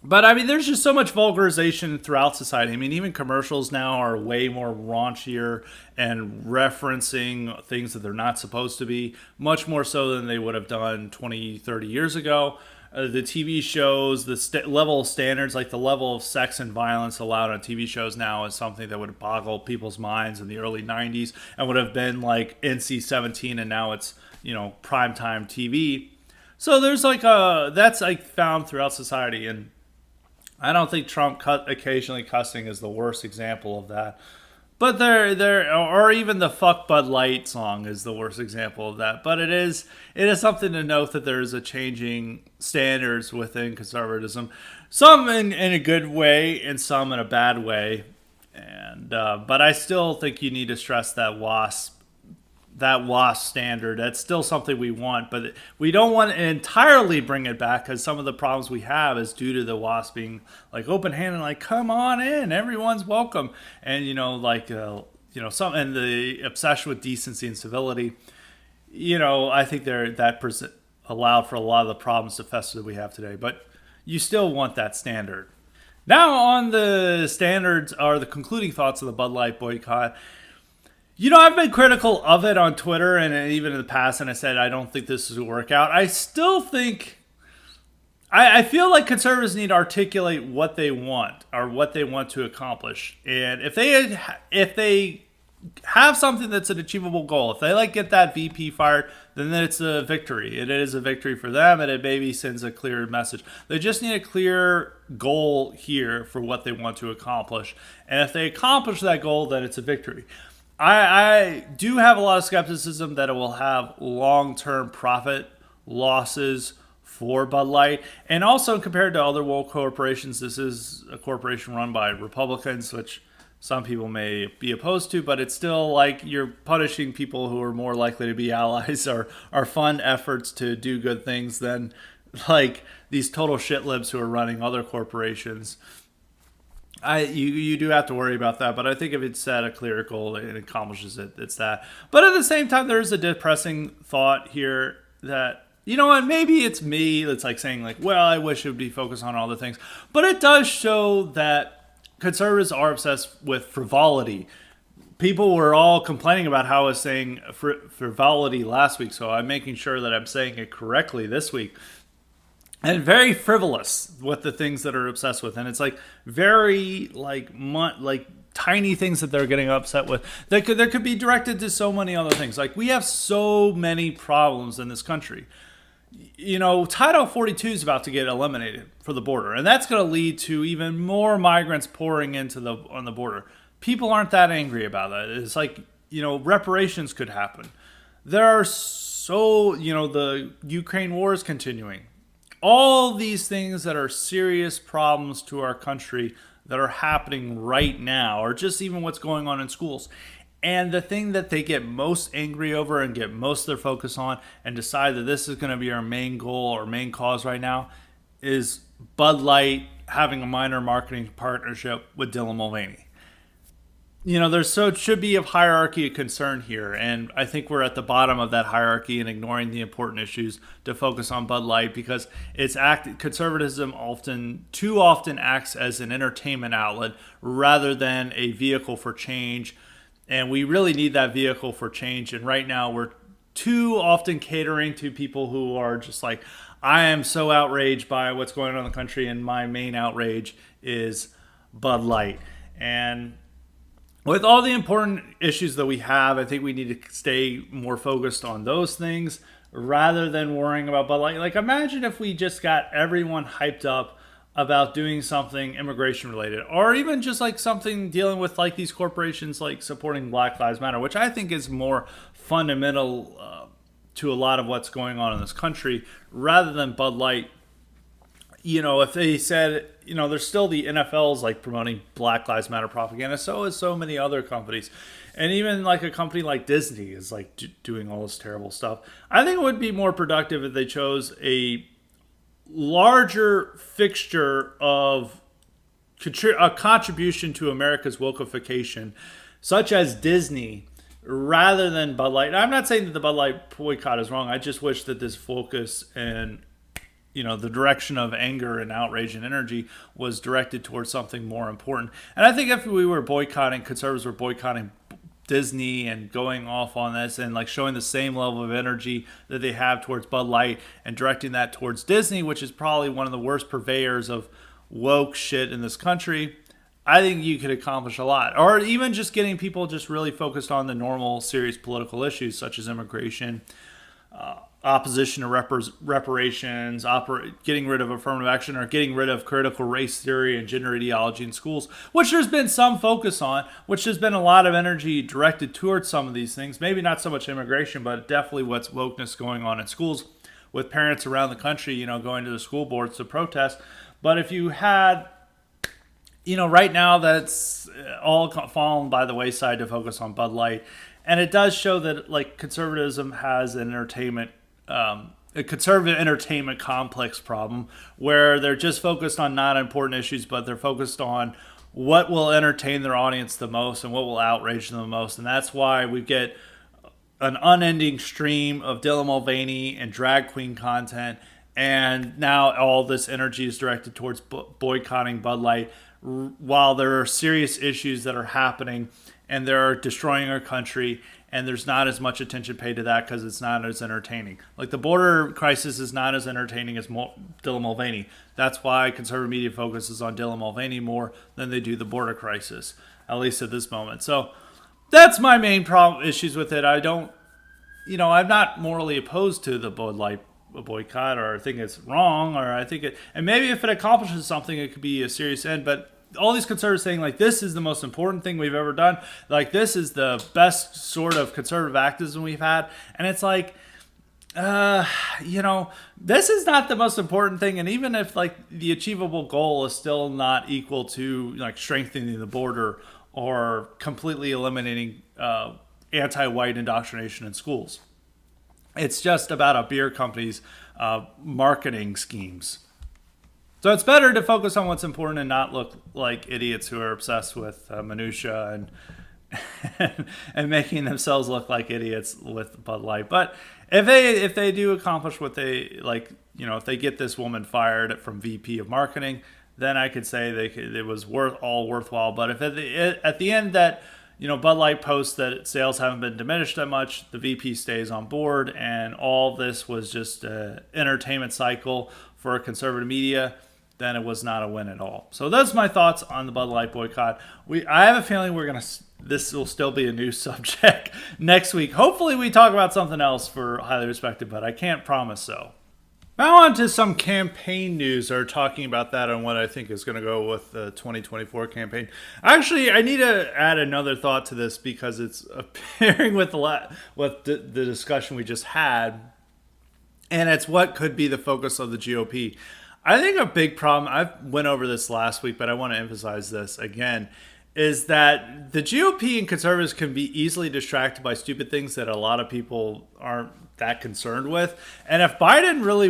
But I mean, there's just so much vulgarization throughout society. I mean, even commercials now are way more raunchier and referencing things that they're not supposed to be, much more so than they would have done 20, 30 years ago. The TV shows, the level of standards, like the level of sex and violence allowed on TV shows now is something that would boggle people's minds in the early 90s and would have been like NC-17, and now it's, primetime TV. So there's that's like found throughout society, and I don't think Trump occasionally cussing is the worst example of that. But or even the "Fuck Bud Light" song is the worst example of that. But it is something to note that there is a changing standards within conservatism, some in a good way and some in a bad way. And but I still think you need to stress that WASP standard. That's still something we want, but we don't want to entirely bring it back, because some of the problems we have is due to the WASP being like open-handed, like, come on in, everyone's welcome. And, some, and the obsession with decency and civility, I think that allowed for a lot of the problems to fester that we have today, but you still want that standard. Now on the standards are the concluding thoughts of the Bud Light boycott. I've been critical of it on Twitter and even in the past, and I said I don't think this is going to work out. I still think, I feel like conservatives need to articulate what they want or what they want to accomplish. And if they have something that's an achievable goal, if they get that VP fired, then it's a victory. It is a victory for them, and it maybe sends a clear message. They just need a clear goal here for what they want to accomplish. And if they accomplish that goal, then it's a victory. I do have a lot of skepticism that it will have long-term profit losses for Bud Light. And also, compared to other world corporations, this is a corporation run by Republicans, which some people may be opposed to, but it's still like you're punishing people who are more likely to be allies or fund efforts to do good things than like these total shitlibs who are running other corporations. You do have to worry about that, but I think if it's set a clear goal and accomplishes it, it's that. But at the same time, there's a depressing thought here that, and maybe it's me that's like saying like, well, I wish it would be focused on all the things. But it does show that conservatives are obsessed with frivolity. People were all complaining about how I was saying frivolity last week, so I'm making sure that I'm saying it correctly this week. And very frivolous with the things that are obsessed with. And it's like very like tiny things that they're getting upset with. That could be directed to so many other things. Like, we have so many problems in this country. Title 42 is about to get eliminated for the border, and that's going to lead to even more migrants pouring into on the border. People aren't that angry about that. It's like, reparations could happen. There are the Ukraine war is continuing. All these things that are serious problems to our country that are happening right now, or just even what's going on in schools. And the thing that they get most angry over and get most of their focus on and decide that this is going to be our main goal or main cause right now is Bud Light having a minor marketing partnership with Dylan Mulvaney. It should be a hierarchy of concern here, and I think we're at the bottom of that hierarchy and ignoring the important issues to focus on Bud Light because conservatism too often acts as an entertainment outlet rather than a vehicle for change, and we really need that vehicle for change. And right now, we're too often catering to people who are just like, I am so outraged by what's going on in the country, and my main outrage is Bud Light. And with all the important issues that we have, I think we need to stay more focused on those things rather than worrying about Bud Light. Like, imagine if we just got everyone hyped up about doing something immigration related, or even just like something dealing with like these corporations like supporting Black Lives Matter, which I think is more fundamental to a lot of what's going on in this country, rather than Bud Light. If they said, there's still the NFL's like promoting Black Lives Matter propaganda, so is so many other companies. And even like a company like Disney is like doing all this terrible stuff. I think it would be more productive if they chose a larger fixture of a contribution to America's wokeification, such as Disney, rather than Bud Light. I'm not saying that the Bud Light boycott is wrong. I just wish that this focus and the direction of anger and outrage and energy was directed towards something more important. And I think if we were conservatives were boycotting Disney and going off on this and like showing the same level of energy that they have towards Bud Light and directing that towards Disney, which is probably one of the worst purveyors of woke shit in this country, I think you could accomplish a lot. Or even just getting people just really focused on the normal, serious political issues such as immigration, opposition to reparations, getting rid of affirmative action, or getting rid of critical race theory and gender ideology in schools, which there's been some focus on, which there's been a lot of energy directed towards some of these things. Maybe not so much immigration, but definitely what's wokeness going on in schools with parents around the country, going to the school boards to protest. But if you had, right now that's all fallen by the wayside to focus on Bud Light. And it does show that like conservatism has an a conservative entertainment complex problem where they're just focused on not important issues, but they're focused on what will entertain their audience the most and what will outrage them the most. And that's why we get an unending stream of Dylan Mulvaney and drag queen content. And now all this energy is directed towards boycotting Bud Light while there are serious issues that are happening and they're destroying our country, and there's not as much attention paid to that because it's not as entertaining. Like the border crisis is not as entertaining as Dylan Mulvaney. That's why conservative media focuses on Dylan Mulvaney more than they do the border crisis, at least at this moment. So that's my main issues with it. I'm not morally opposed to the Bud Light boycott, or I think it's wrong, or I think and maybe if it accomplishes something, it could be a serious end, but all these conservatives saying like this is the most important thing we've ever done, like this is the best sort of conservative activism we've had, and it's like this is not the most important thing. And even if like the achievable goal is still not equal to like strengthening the border or completely eliminating anti-white indoctrination in schools, it's just about a beer company's marketing schemes. So it's better to focus on what's important and not look like idiots who are obsessed with minutia and making themselves look like idiots with Bud Light. But if they do accomplish what they like, if they get this woman fired from VP of marketing, then I could say it was worthwhile. But if at the end that Bud Light posts that sales haven't been diminished that much, the VP stays on board, and all this was just an entertainment cycle for conservative media, then it was not a win at all. So that's my thoughts on the Bud Light boycott. I have a feeling this will still be a new subject next week. Hopefully we talk about something else for Highly Respected, but I can't promise so. Now on to some campaign news, or talking about that and what I think is going to go with the 2024 campaign. Actually, I need to add another thought to this because it's pairing with the discussion we just had, and it's what could be the focus of the GOP. I think a big problem, I went over this last week, but I want to emphasize this again, is that the GOP and conservatives can be easily distracted by stupid things that a lot of people aren't that concerned with. And if Biden really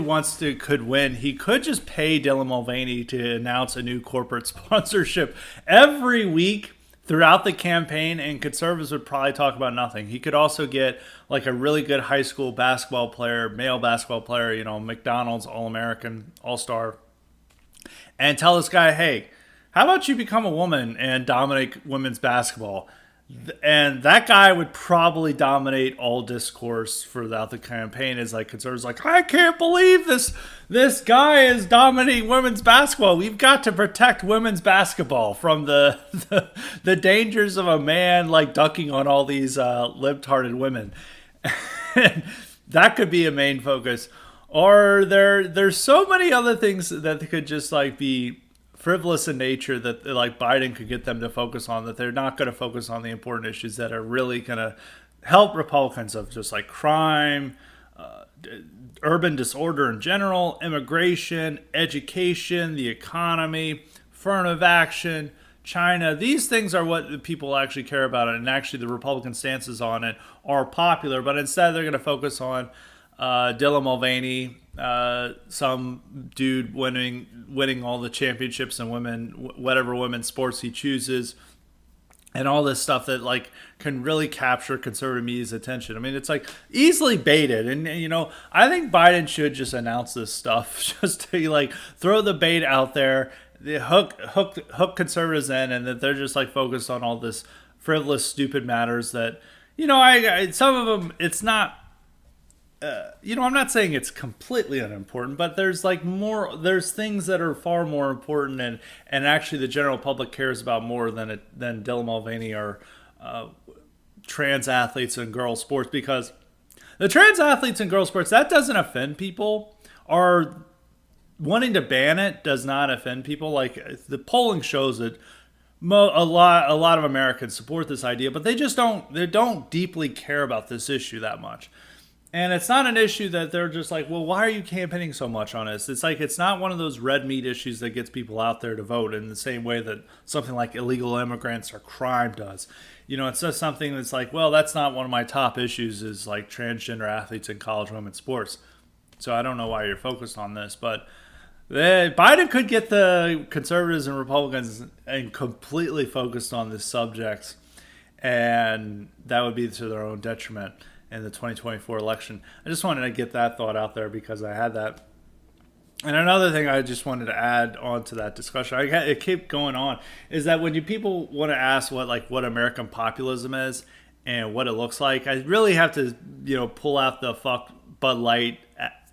could win, he could just pay Dylan Mulvaney to announce a new corporate sponsorship every week throughout the campaign, and conservatives would probably talk about nothing. He could also get like a really good high school basketball player, male basketball player, McDonald's All-American, All-Star, and tell this guy, hey, how about you become a woman and dominate women's basketball? And that guy would probably dominate all discourse throughout the campaign. Is like conservatives like, I can't believe this guy is dominating women's basketball. We've got to protect women's basketball from the dangers of a man like ducking on all these libtarded women. That could be a main focus. Or there's so many other things that could just like be frivolous in nature that like Biden could get them to focus on, that they're not going to focus on the important issues that are really going to help Republicans, of just like crime, urban disorder in general, immigration, education, the economy, affirmative action, China. These things are what people actually care about, and actually the Republican stances on it are popular, but instead they're going to focus on Dylan Mulvaney, some dude winning all the championships in whatever women's sports he chooses, and all this stuff that like can really capture conservative media's attention. I mean, it's like easily baited, and I think Biden should just announce this stuff, just to like throw the bait out there, hook conservatives in, and that they're just like focused on all this frivolous, stupid matters that I some of them it's not. I'm not saying it's completely unimportant, but there's things that are far more important, and actually the general public cares about more than Dylan Mulvaney or trans athletes and girls sports, because the trans athletes and girls sports, that doesn't offend people, or wanting to ban it does not offend people. Like the polling shows that a lot of Americans support this idea, but they don't deeply care about this issue that much. And it's not an issue that they're just like, well, why are you campaigning so much on this? It's like, it's not one of those red meat issues that gets people out there to vote in the same way that something like illegal immigrants or crime does. It's just something that's like, well, that's not one of my top issues, is like transgender athletes in college women's sports. So I don't know why you're focused on this, but Biden could get the conservatives and Republicans and completely focused on this subject, and that would be to their own detriment in the 2024 election. I just wanted to get that thought out there because I had that. And another thing I just wanted to add on to that discussion, it kept going on, is that when people want to ask what American populism is and what it looks like, I really have to pull out the fuck Bud Light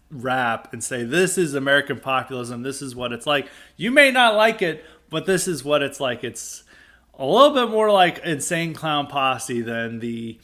rap and say, this is American populism, this is what it's like. You may not like it, but this is what it's like. It's a little bit more like Insane Clown Posse than the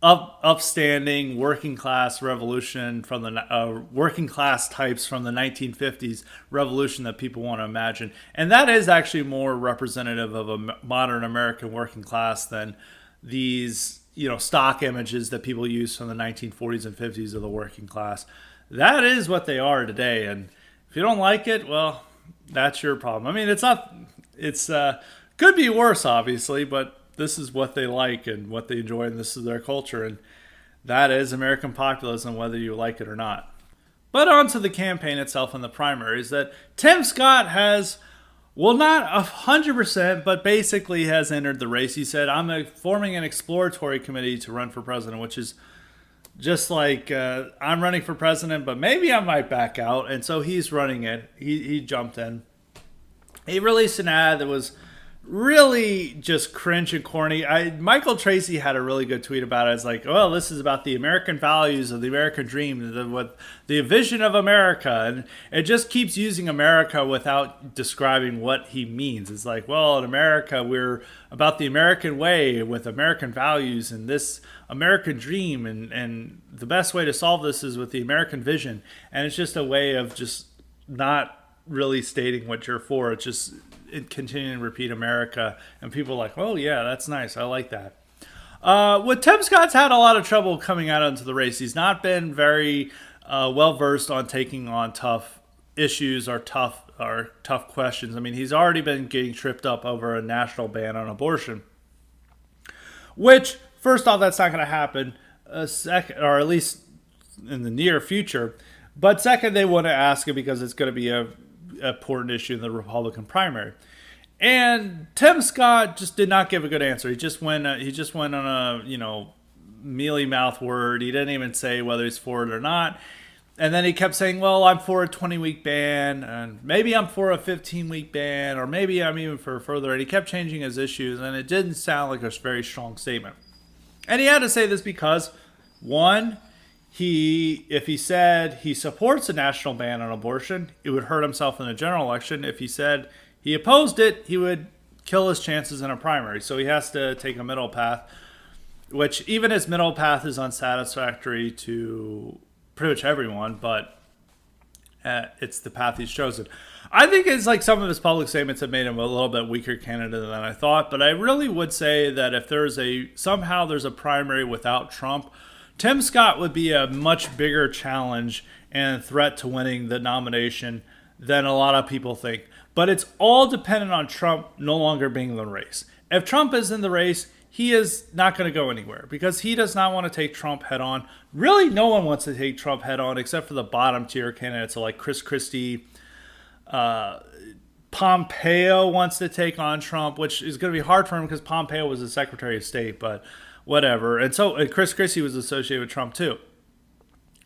upstanding working class revolution from the working class types from the 1950s revolution that people want to imagine. And that is actually more representative of a modern American working class than these stock images that people use from the 1940s and 50s of the working class. That is what they are today, and if you don't like it, well, that's your problem. I mean, it's could be worse, obviously, but this is what they like and what they enjoy, and this is their culture, and that is American populism, whether you like it or not. But on to the campaign itself and the primaries, that Tim Scott has, well, not 100%, but basically has entered the race. He said, I'm forming an exploratory committee to run for president, which is just like, I'm running for president, but maybe I might back out. And so he's running it. He jumped in. He released an ad that was really just cringe and corny. Michael Tracy had a really good tweet about it. It's like, well, this is about the American values of the American dream, the vision of America, and it just keeps using America without describing what he means. It's like, well, in America, we're about the American way with American values and this American dream, and the best way to solve this is with the American vision. And it's just a way of just not really stating what you're for. It's just continuing to repeat America, and people are like, oh yeah, that's nice, I like that. With Tim Scott's had a lot of trouble coming out into the race. He's not been very well versed on taking on tough issues or tough questions. I mean, he's already been getting tripped up over a national ban on abortion, which, first off, that's not going to happen, second, or at least in the near future. But second, they want to ask it because it's going to be a important issue in the Republican primary. And Tim Scott just did not give a good answer. He just went on a mealy mouth word. He didn't even say whether he's for it or not. And then he kept saying, well, I'm for a 20-week ban, and maybe I'm for a 15-week ban, or maybe I'm even for further. And he kept changing his issues, and it didn't sound like a very strong statement. And he had to say this because, one, if he said he supports a national ban on abortion, it would hurt himself in the general election. If he said he opposed it, he would kill his chances in a primary. So he has to take a middle path, which even his middle path is unsatisfactory to pretty much everyone, but it's the path he's chosen. I think it's like some of his public statements have made him a little bit weaker candidate than I thought, but I really would say that if somehow there's a primary without Trump, Tim Scott would be a much bigger challenge and threat to winning the nomination than a lot of people think. But it's all dependent on Trump no longer being in the race. If Trump is in the race, he is not going to go anywhere because he does not want to take Trump head on. Really, no one wants to take Trump head on except for the bottom tier candidates like Chris Christie. Pompeo wants to take on Trump, which is going to be hard for him because Pompeo was the Secretary of State, but whatever. And Chris Christie was associated with Trump too.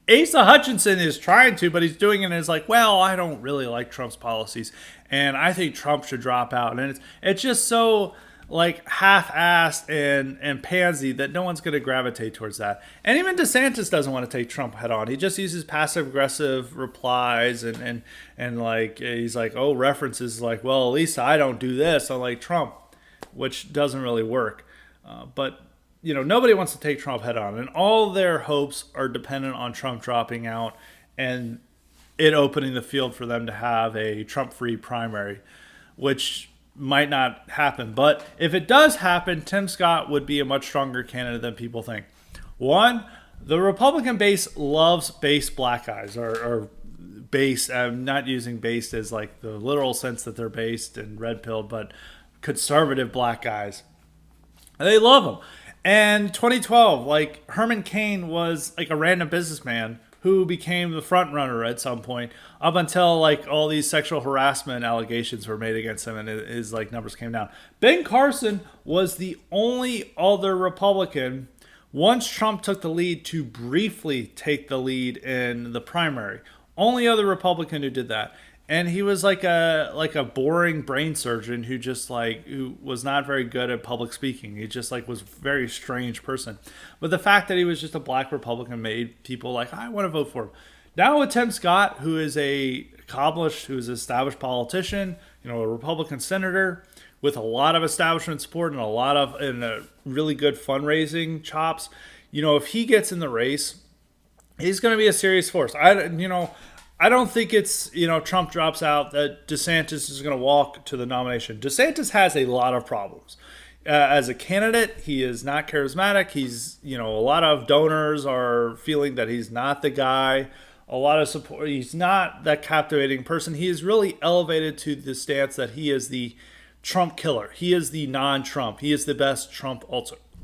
Asa Hutchinson is trying to, but he's doing it and is like, well, I don't really like Trump's policies, and I think Trump should drop out. And it's just so like half-assed and pansy that no one's going to gravitate towards that. And even DeSantis doesn't want to take Trump head on. He just uses passive-aggressive replies and like he's like, oh, references like, well, at least I don't do this, unlike Trump, which doesn't really work. But nobody wants to take Trump head on, and all their hopes are dependent on Trump dropping out and it opening the field for them to have a Trump-free primary, which might not happen. But if it does happen, Tim Scott would be a much stronger candidate than people think. One, the Republican base loves base black guys, or base. I'm not using based as like the literal sense that they're based and red-pilled, but conservative black guys. They love them. And 2012, like Herman Cain was like a random businessman who became the front runner at some point, up until like all these sexual harassment allegations were made against him and his like numbers came down. Ben Carson was the only other Republican once Trump took the lead to briefly take the lead in the primary. Only other Republican who did that. And he was like a boring brain surgeon who was not very good at public speaking. He just like was a very strange person. But the fact that he was just a black Republican made people like, I want to vote for him. Now with Tim Scott, who is an established politician, a Republican senator with a lot of establishment support and a really good fundraising chops, if he gets in the race, he's going to be a serious force. I don't think it's, Trump drops out, that DeSantis is going to walk to the nomination. DeSantis has a lot of problems. As a candidate, he is not charismatic. He's, a lot of donors are feeling that he's not the guy. A lot of support. He's not that captivating person. He is really elevated to the stance that he is the Trump killer. He is the non-Trump. He is the best Trump,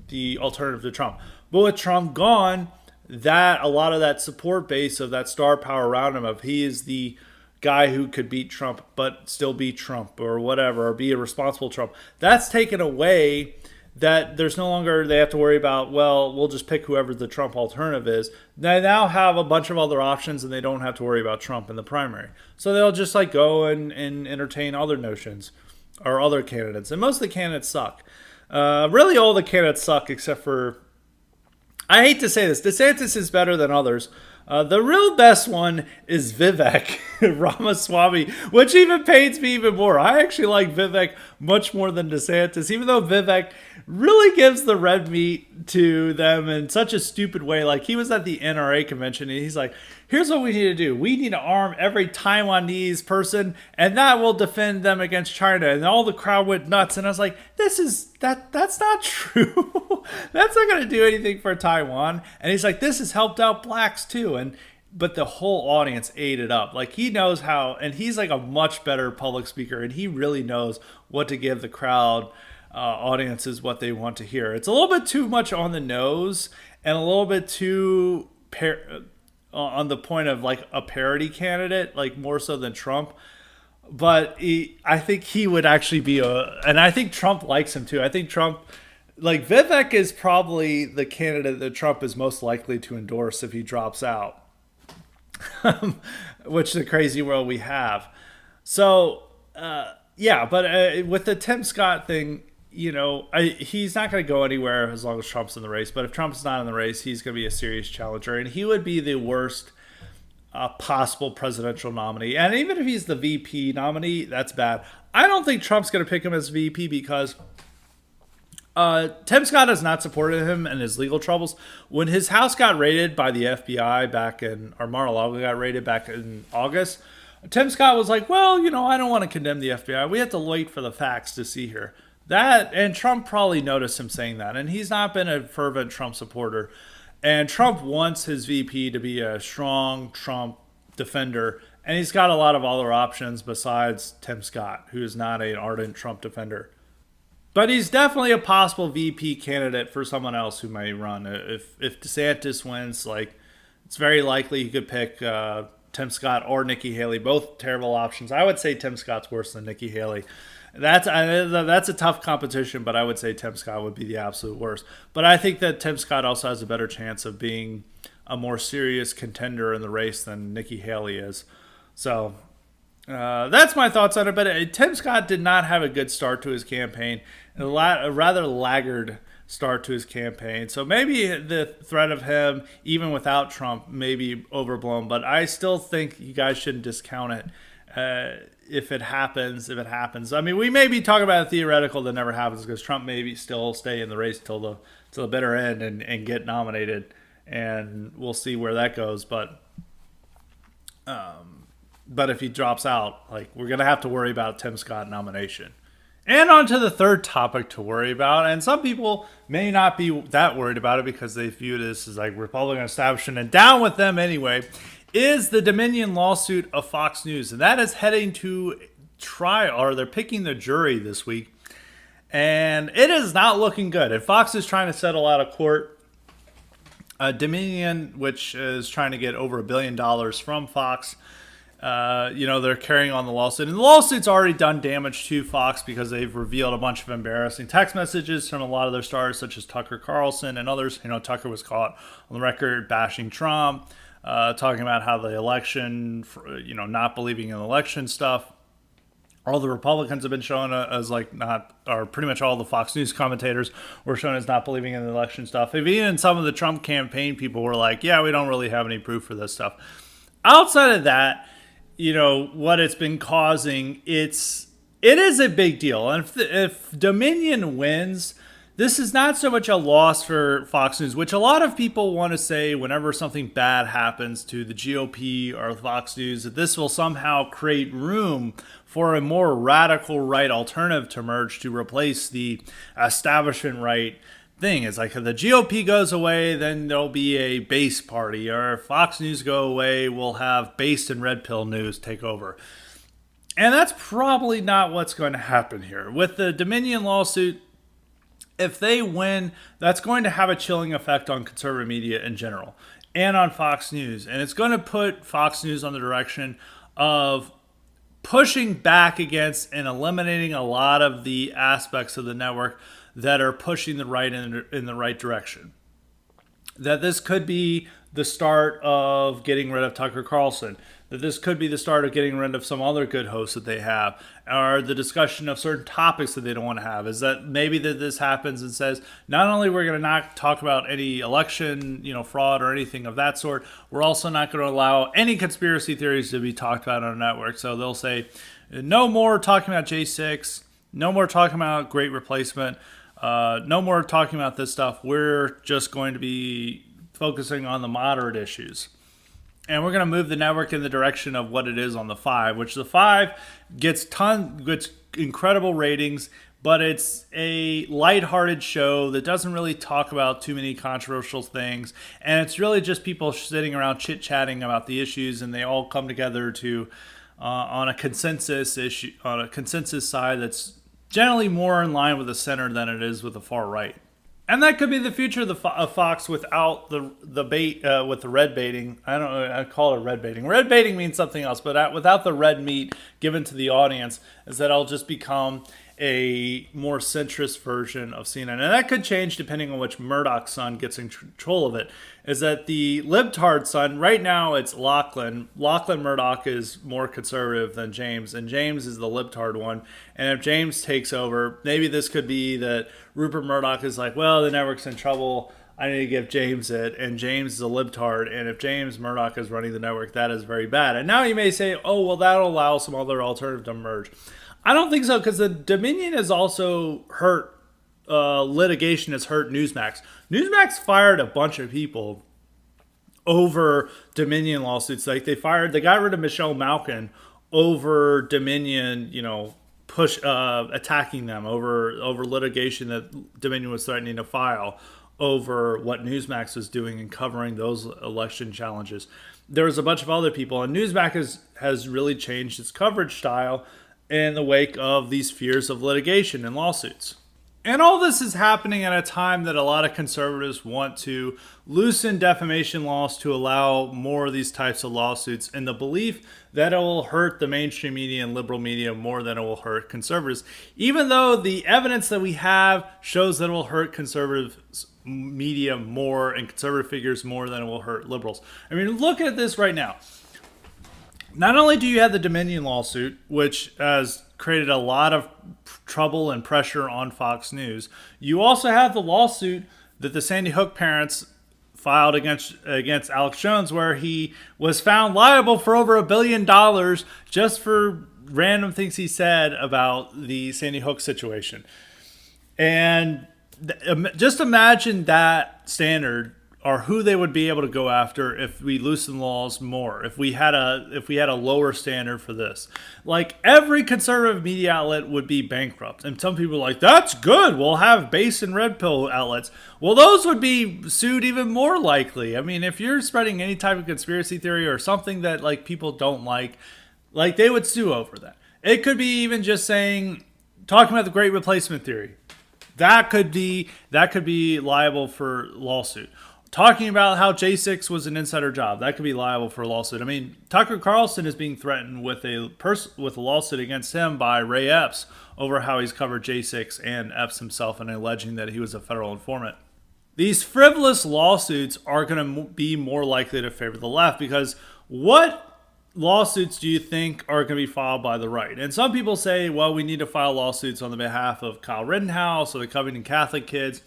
the alternative to Trump. But with Trump gone, that a lot of that support base of that star power around him of he is the guy who could beat Trump but still beat Trump or whatever, or be a responsible Trump, that's taken away. That there's no longer, they have to worry about, well, we'll just pick whoever the Trump alternative is. They now have a bunch of other options and they don't have to worry about Trump in the primary. So they'll just like go and entertain other notions. or other candidates, and most of the candidates suck. Really, all the candidates suck except for, I hate to say this, DeSantis is better than others. The real best one is Vivek Ramaswamy, which even pains me even more. I actually like Vivek much more than DeSantis, even though Vivek really gives the red meat to them in such a stupid way. Like, he was at the NRA convention and he's like, here's what we need to do. We need to arm every Taiwanese person and that will defend them against China. And all the crowd went nuts. And I was like, that's not true. That's not going to do anything for Taiwan. And he's like, this has helped out blacks too. But the whole audience ate it up. Like, he knows how, and he's like a much better public speaker, and he really knows what to give the crowd, audiences what they want to hear. It's a little bit too much on the nose and a little bit too on the point of like a parody candidate, like more so than Trump. But I think he would actually be and I think Trump likes him too. I think Trump, like, Vivek is probably the candidate that Trump is most likely to endorse if he drops out, which is a crazy world we have. So, yeah, but with the Tim Scott thing, he's not going to go anywhere as long as Trump's in the race. But if Trump's not in the race, he's going to be a serious challenger. And he would be the worst possible presidential nominee. And even if he's the VP nominee, that's bad. I don't think Trump's going to pick him as VP because Tim Scott has not supported him in his legal troubles. When his house got raided by the FBI or Mar-a-Lago got raided back in August, Tim Scott was like, well, I don't want to condemn the FBI. We have to wait for the facts to see here. And Trump probably noticed him saying that. And he's not been a fervent Trump supporter. And Trump wants his VP to be a strong Trump defender. And he's got a lot of other options besides Tim Scott, who is not an ardent Trump defender. But he's definitely a possible VP candidate for someone else who may run. If DeSantis wins, like, it's very likely he could pick Tim Scott or Nikki Haley, both terrible options. I would say Tim Scott's worse than Nikki Haley. That's a tough competition, but I would say Tim Scott would be the absolute worst. But I think that Tim Scott also has a better chance of being a more serious contender in the race than Nikki Haley is. So that's my thoughts on it. But Tim Scott did not have a good start to his campaign, a rather laggard start to his campaign. So maybe the threat of him, even without Trump, may be overblown. But I still think you guys shouldn't discount it. If it happens. I mean, we may be talking about a theoretical that never happens because Trump may still stay in the race till the bitter end and get nominated, and we'll see where that goes. But if he drops out, like, we're gonna have to worry about Tim Scott nomination. And on to the third topic to worry about, and some people may not be that worried about it because they view this as like Republican establishment and down with them anyway, is the Dominion lawsuit of Fox News. And that is heading to trial, or they're picking the jury this week. And it is not looking good. And Fox is trying to settle out of court. Dominion, which is trying to get over $1 billion from Fox, they're carrying on the lawsuit. And the lawsuit's already done damage to Fox because they've revealed a bunch of embarrassing text messages from a lot of their stars, such as Tucker Carlson and others. Tucker was caught on the record bashing Trump, talking about how the election, not believing in election stuff. All the Republicans have been shown as pretty much all the Fox News commentators were shown as not believing in the election stuff. Even some of the Trump campaign people were like, yeah, we don't really have any proof for this stuff. Outside of that, what it's been causing, it is a big deal. And if Dominion wins, this is not so much a loss for Fox News, which a lot of people want to say whenever something bad happens to the GOP or Fox News, that this will somehow create room for a more radical right alternative to emerge to replace the establishment right thing. It's like if the GOP goes away, then there'll be a base party, or if Fox News go away, we'll have based and red pill news take over. And that's probably not what's going to happen here. With the Dominion lawsuit, if they win, that's going to have a chilling effect on conservative media in general and on Fox News. And it's going to put Fox News on the direction of pushing back against and eliminating a lot of the aspects of the network that are pushing the right in the right direction. That this could be the start of getting rid of Tucker Carlson. that this could be the start of getting rid of some other good hosts that they have, or the discussion of certain topics that they don't want to have. Is that maybe that this happens and says, not only we're going to not talk about any election, fraud or anything of that sort, we're also not going to allow any conspiracy theories to be talked about on our network. So they'll say, no more talking about J6, no more talking about Great Replacement, no more talking about this stuff. We're just going to be focusing on the moderate issues. And we're going to move the network in the direction of what it is on the 5, which the 5 gets incredible ratings, but it's a lighthearted show that doesn't really talk about too many controversial things. And it's really just people sitting around chit-chatting about the issues, and they all come together to on a consensus issue, on a consensus side that's generally more in line with the center than it is with the far right. And that could be the future of Fox without the bait, with the red baiting. I call it red baiting. Red baiting means something else, but without the red meat given to the audience, is that it'll just become a more centrist version of CNN. And that could change depending on which Murdoch son gets in control of it. Is that the libtard son, right now it's Lachlan. Lachlan Murdoch is more conservative than James, and James is the libtard one. And if James takes over, maybe this could be that Rupert Murdoch is like, well, the network's in trouble, I need to give James it, and James is a libtard, and if James Murdoch is running the network, that is very bad. And now you may say, oh, well, that'll allow some other alternative to emerge. I don't think so, because the Dominion has also hurt, litigation has hurt Newsmax. Newsmax fired a bunch of people over Dominion lawsuits. Like they got rid of Michelle Malkin over Dominion, attacking them over litigation that Dominion was threatening to file over what Newsmax was doing and covering those election challenges. There was a bunch of other people, and Newsmax has really changed its coverage style in the wake of these fears of litigation and lawsuits. And all this is happening at a time that a lot of conservatives want to loosen defamation laws to allow more of these types of lawsuits, in the belief that it will hurt the mainstream media and liberal media more than it will hurt conservatives, even though the evidence that we have shows that it will hurt conservative media more and conservative figures more than it will hurt liberals. I mean, look at this right now. Not only do you have the Dominion lawsuit, which has created a lot of trouble and pressure on Fox News, you also have the lawsuit that the Sandy Hook parents filed against Alex Jones, where he was found liable for over $1 billion just for random things he said about the Sandy Hook situation. And just imagine that standard, or who they would be able to go after if we loosen laws more, if we had a lower standard for this. Like, every conservative media outlet would be bankrupt. And some people are like, that's good, we'll have base and red pill outlets. Well, those would be sued even more likely. I mean, if you're spreading any type of conspiracy theory or something that like people don't like they would sue over that. It could be even just talking about the Great Replacement theory. That could be liable for lawsuit. Talking about how J6 was an insider job, that could be liable for a lawsuit. I mean, Tucker Carlson is being threatened with a lawsuit against him by Ray Epps over how he's covered J6 and Epps himself, and alleging that he was a federal informant. These frivolous lawsuits are going to be more likely to favor the left, because what lawsuits do you think are going to be filed by the right? And some people say, well, we need to file lawsuits on the behalf of Kyle Rittenhouse or the Covington Catholic kids,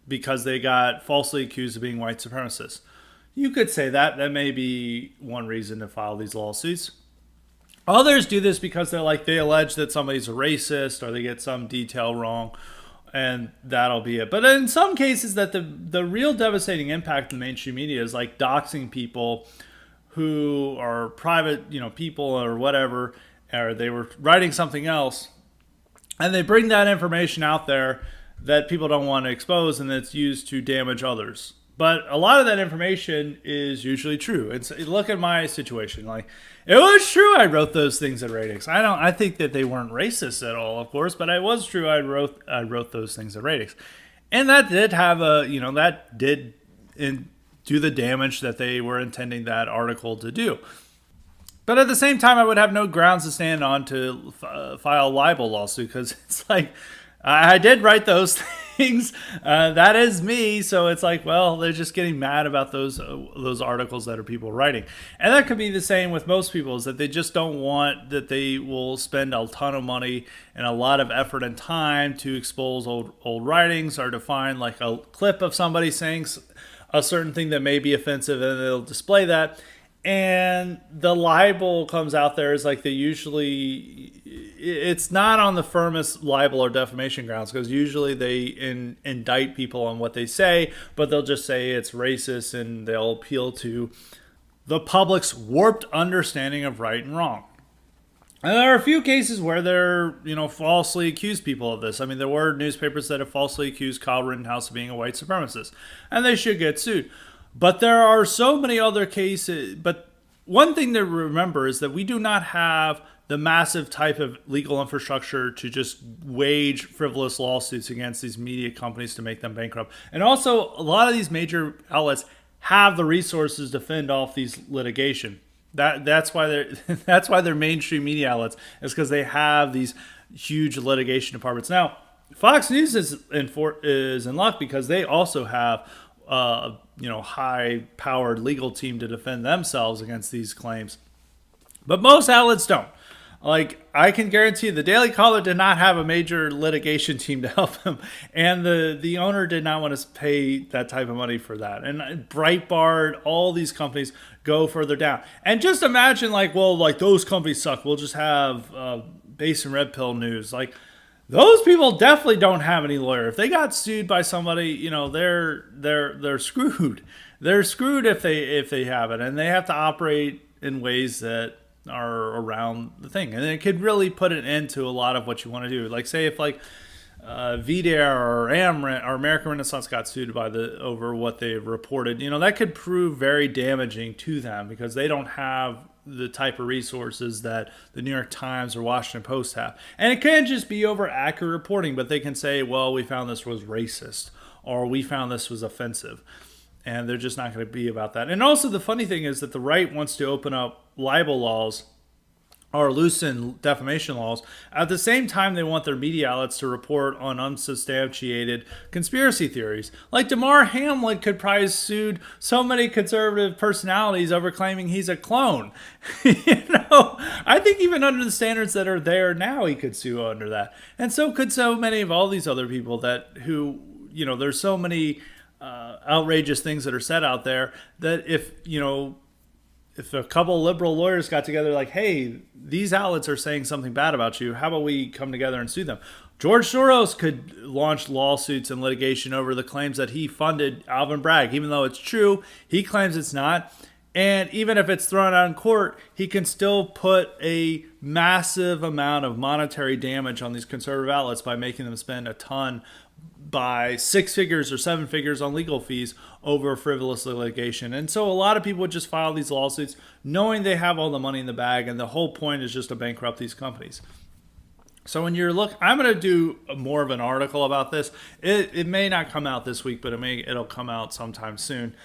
because they got falsely accused of being white supremacists. You could say that may be one reason to file these lawsuits. Others do this because they allege that somebody's a racist, or they get some detail wrong, and that'll be it. But in some cases, that the real devastating impact in the mainstream media is like doxing people who are private, people or whatever, or they were writing something else, and they bring that information out there that people don't want to expose, and that's used to damage others. But a lot of that information is usually true. Look at my situation. Like, it was true I wrote those things at Radix. I think that they weren't racist at all, of course, but it was true I wrote those things at Radix. And that did have do the damage that they were intending that article to do. But at the same time, I would have no grounds to stand on to file a libel lawsuit, because it's like, I did write those things. That is me. So it's like, well, they're just getting mad about those articles that are people writing. And that could be the same with most people, is that they just don't want that they will spend a ton of money and a lot of effort and time to expose old writings, or to find like a clip of somebody saying a certain thing that may be offensive, and they'll display that. And the libel comes out there is like, they usually, it's not on the firmest libel or defamation grounds, because usually they indict people on what they say, but they'll just say it's racist, and they'll appeal to the public's warped understanding of right and wrong. And there are a few cases where they're, falsely accused people of this. I mean, there were newspapers that have falsely accused Kyle Rittenhouse of being a white supremacist, and they should get sued. But there are so many other cases. But one thing to remember is that we do not have the massive type of legal infrastructure to just wage frivolous lawsuits against these media companies to make them bankrupt. And also, a lot of these major outlets have the resources to fend off these litigation. That's why they're mainstream media outlets, is because they have these huge litigation departments. Now, Fox News is in luck, because they also have high-powered legal team to defend themselves against these claims. But most outlets don't. Like, I can guarantee the Daily Caller did not have a major litigation team to help them, and the owner did not want to pay that type of money for that. And Breitbart, all these companies go further down. And just imagine, those companies suck. We'll just have base and red pill news. Like, those people definitely don't have any lawyer. If they got sued by somebody, they're screwed. They're screwed if they have it, and they have to operate in ways that are around the thing, and it could really put an end to a lot of what you want to do. Like, say if VDAR or Ameren or American Renaissance got sued over what they reported, that could prove very damaging to them, because they don't have the type of resources that the New York Times or Washington Post have. And it can't just be over accurate reporting, but they can say, well, we found this was racist, or we found this was offensive. And they're just not going to be about that. And also, the funny thing is that the right wants to open up libel laws or loosen defamation laws. At the same time, they want their media outlets to report on unsubstantiated conspiracy theories. Like, Damar Hamlin could probably sued so many conservative personalities over claiming he's a clone. I think even under the standards that are there now, he could sue under that. And so could so many of all these other people there's so many outrageous things that are said out there that if a couple of liberal lawyers got together, like, hey, these outlets are saying something bad about you, how about we come together and sue them? George Soros could launch lawsuits and litigation over the claims that he funded Alvin Bragg, even though it's true. He claims it's not. And even if it's thrown out in court, he can still put a massive amount of monetary damage on these conservative outlets by making them spend a ton, by 6 figures or 7 figures on legal fees over frivolous litigation. And so a lot of people would just file these lawsuits knowing they have all the money in the bag, and the whole point is just to bankrupt these companies. So when I'm going to do more of an article about this. It may not come out this week, but it'll come out sometime soon,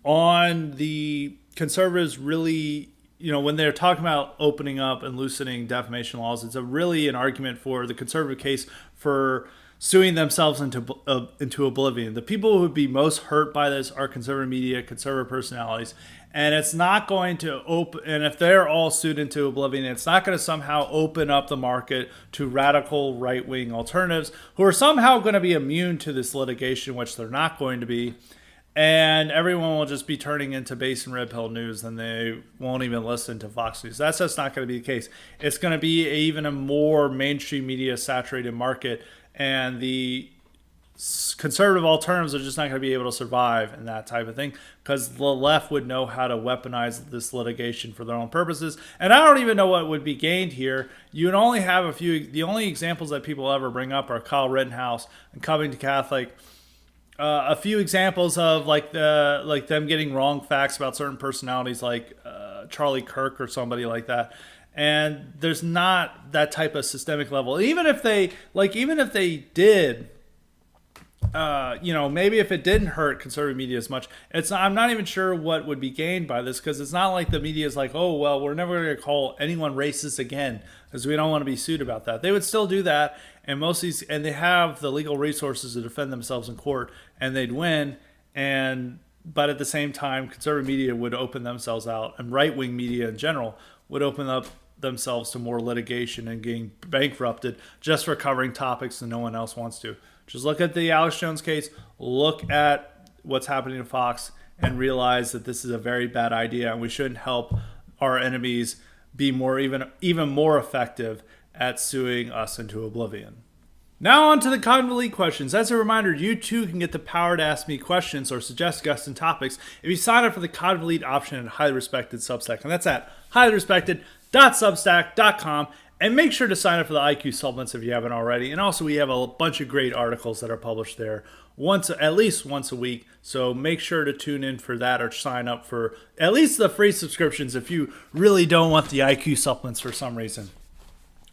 on the conservatives really, when they're talking about opening up and loosening defamation laws. It's really an argument for the conservative case for suing themselves into oblivion. The people who would be most hurt by this are conservative media, conservative personalities, and it's not going to open. And if they're all sued into oblivion, it's not going to somehow open up the market to radical right-wing alternatives who are somehow going to be immune to this litigation, which they're not going to be. And everyone will just be turning into base and red pill news, and they won't even listen to Fox News. That's just not going to be the case. It's going to be even a more mainstream media saturated market, and the conservative alternatives are just not going to be able to survive in that type of thing, because the left would know how to weaponize this litigation for their own purposes. And I don't even know what would be gained here. You would only have a few. The only examples that people ever bring up are Kyle Rittenhouse and Covington Catholic. A few examples of them getting wrong facts about certain personalities, like Charlie Kirk or somebody like that. And there's not that type of systemic level. Even if they did maybe if it didn't hurt conservative media as much, I'm not even sure what would be gained by this, because it's not like the media is like, oh, well, we're never going to call anyone racist again because we don't want to be sued about that. They would still do that, and most of these, and they have the legal resources to defend themselves in court, and they'd win. But at the same time, conservative media would open themselves out, and right-wing media in general would open up themselves to more litigation and getting bankrupted just for covering topics that no one else wants to. Just look at the Alex Jones case, look at what's happening to Fox, and realize that this is a very bad idea, and we shouldn't help our enemies be even more effective at suing us into oblivion. Now on to the Cognitive Elite questions. As a reminder, you too can get the power to ask me questions or suggest guests and topics if you sign up for the Cognitive Elite option at Highly Respected Substack. And that's at highly-respected.substack.com. And make sure to sign up for the IQ supplements if you haven't already. And also, we have a bunch of great articles that are published there at least once a week. So make sure to tune in for that, or sign up for at least the free subscriptions if you really don't want the IQ supplements for some reason.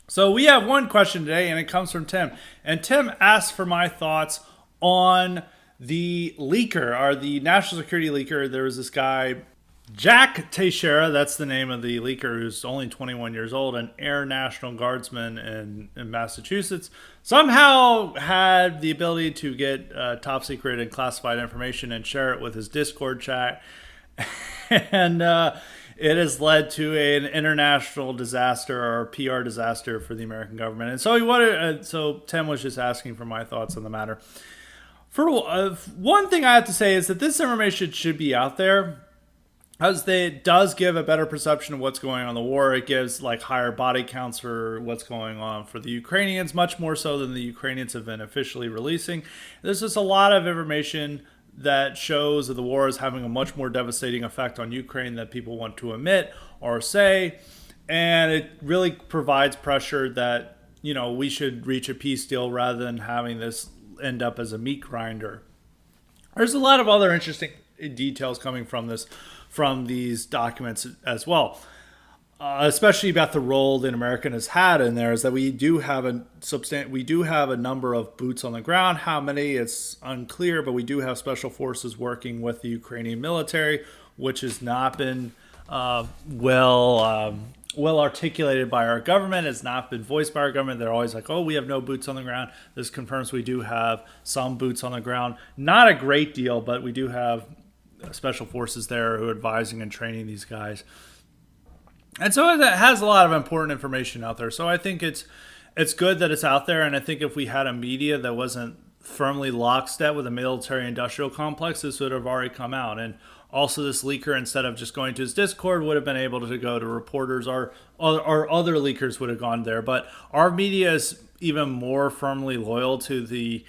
So we have one question today, and it comes from Tim. And Tim asked for my thoughts on the leaker, or the national security leaker. There was this guy, Jack Teixeira, that's the name of the leaker, who's only 21 years old, an Air National Guardsman in Massachusetts, somehow had the ability to get top secret and classified information and share it with his Discord chat. And it has led to an international disaster, or PR disaster, for the American government. And so so Tim was just asking for my thoughts on the matter. For one thing I have to say is that this information should be out there, as it does give a better perception of what's going on in the war. It gives higher body counts for what's going on for the Ukrainians, much more so than the Ukrainians have been officially releasing. There's just a lot of information that shows that the war is having a much more devastating effect on Ukraine than people want to admit or say. And it really provides pressure that, we should reach a peace deal rather than having this end up as a meat grinder. There's a lot of other interesting details coming from these documents as well. Especially about the role that America has had in there, is that we do have a number of boots on the ground. How many, it's unclear, but we do have special forces working with the Ukrainian military, which has not been well articulated by our government. It's not been voiced by our government. They're always like, oh, we have no boots on the ground. This confirms we do have some boots on the ground. Not a great deal, but we do have special forces there who are advising and training these guys. And so it has a lot of important information out there. So I think it's good that it's out there. And I think if we had a media that wasn't firmly lockstep with the military-industrial complex, this would have already come out. And also, this leaker, instead of just going to his Discord, would have been able to go to reporters, or other leakers would have gone there. But our media is even more firmly loyal to the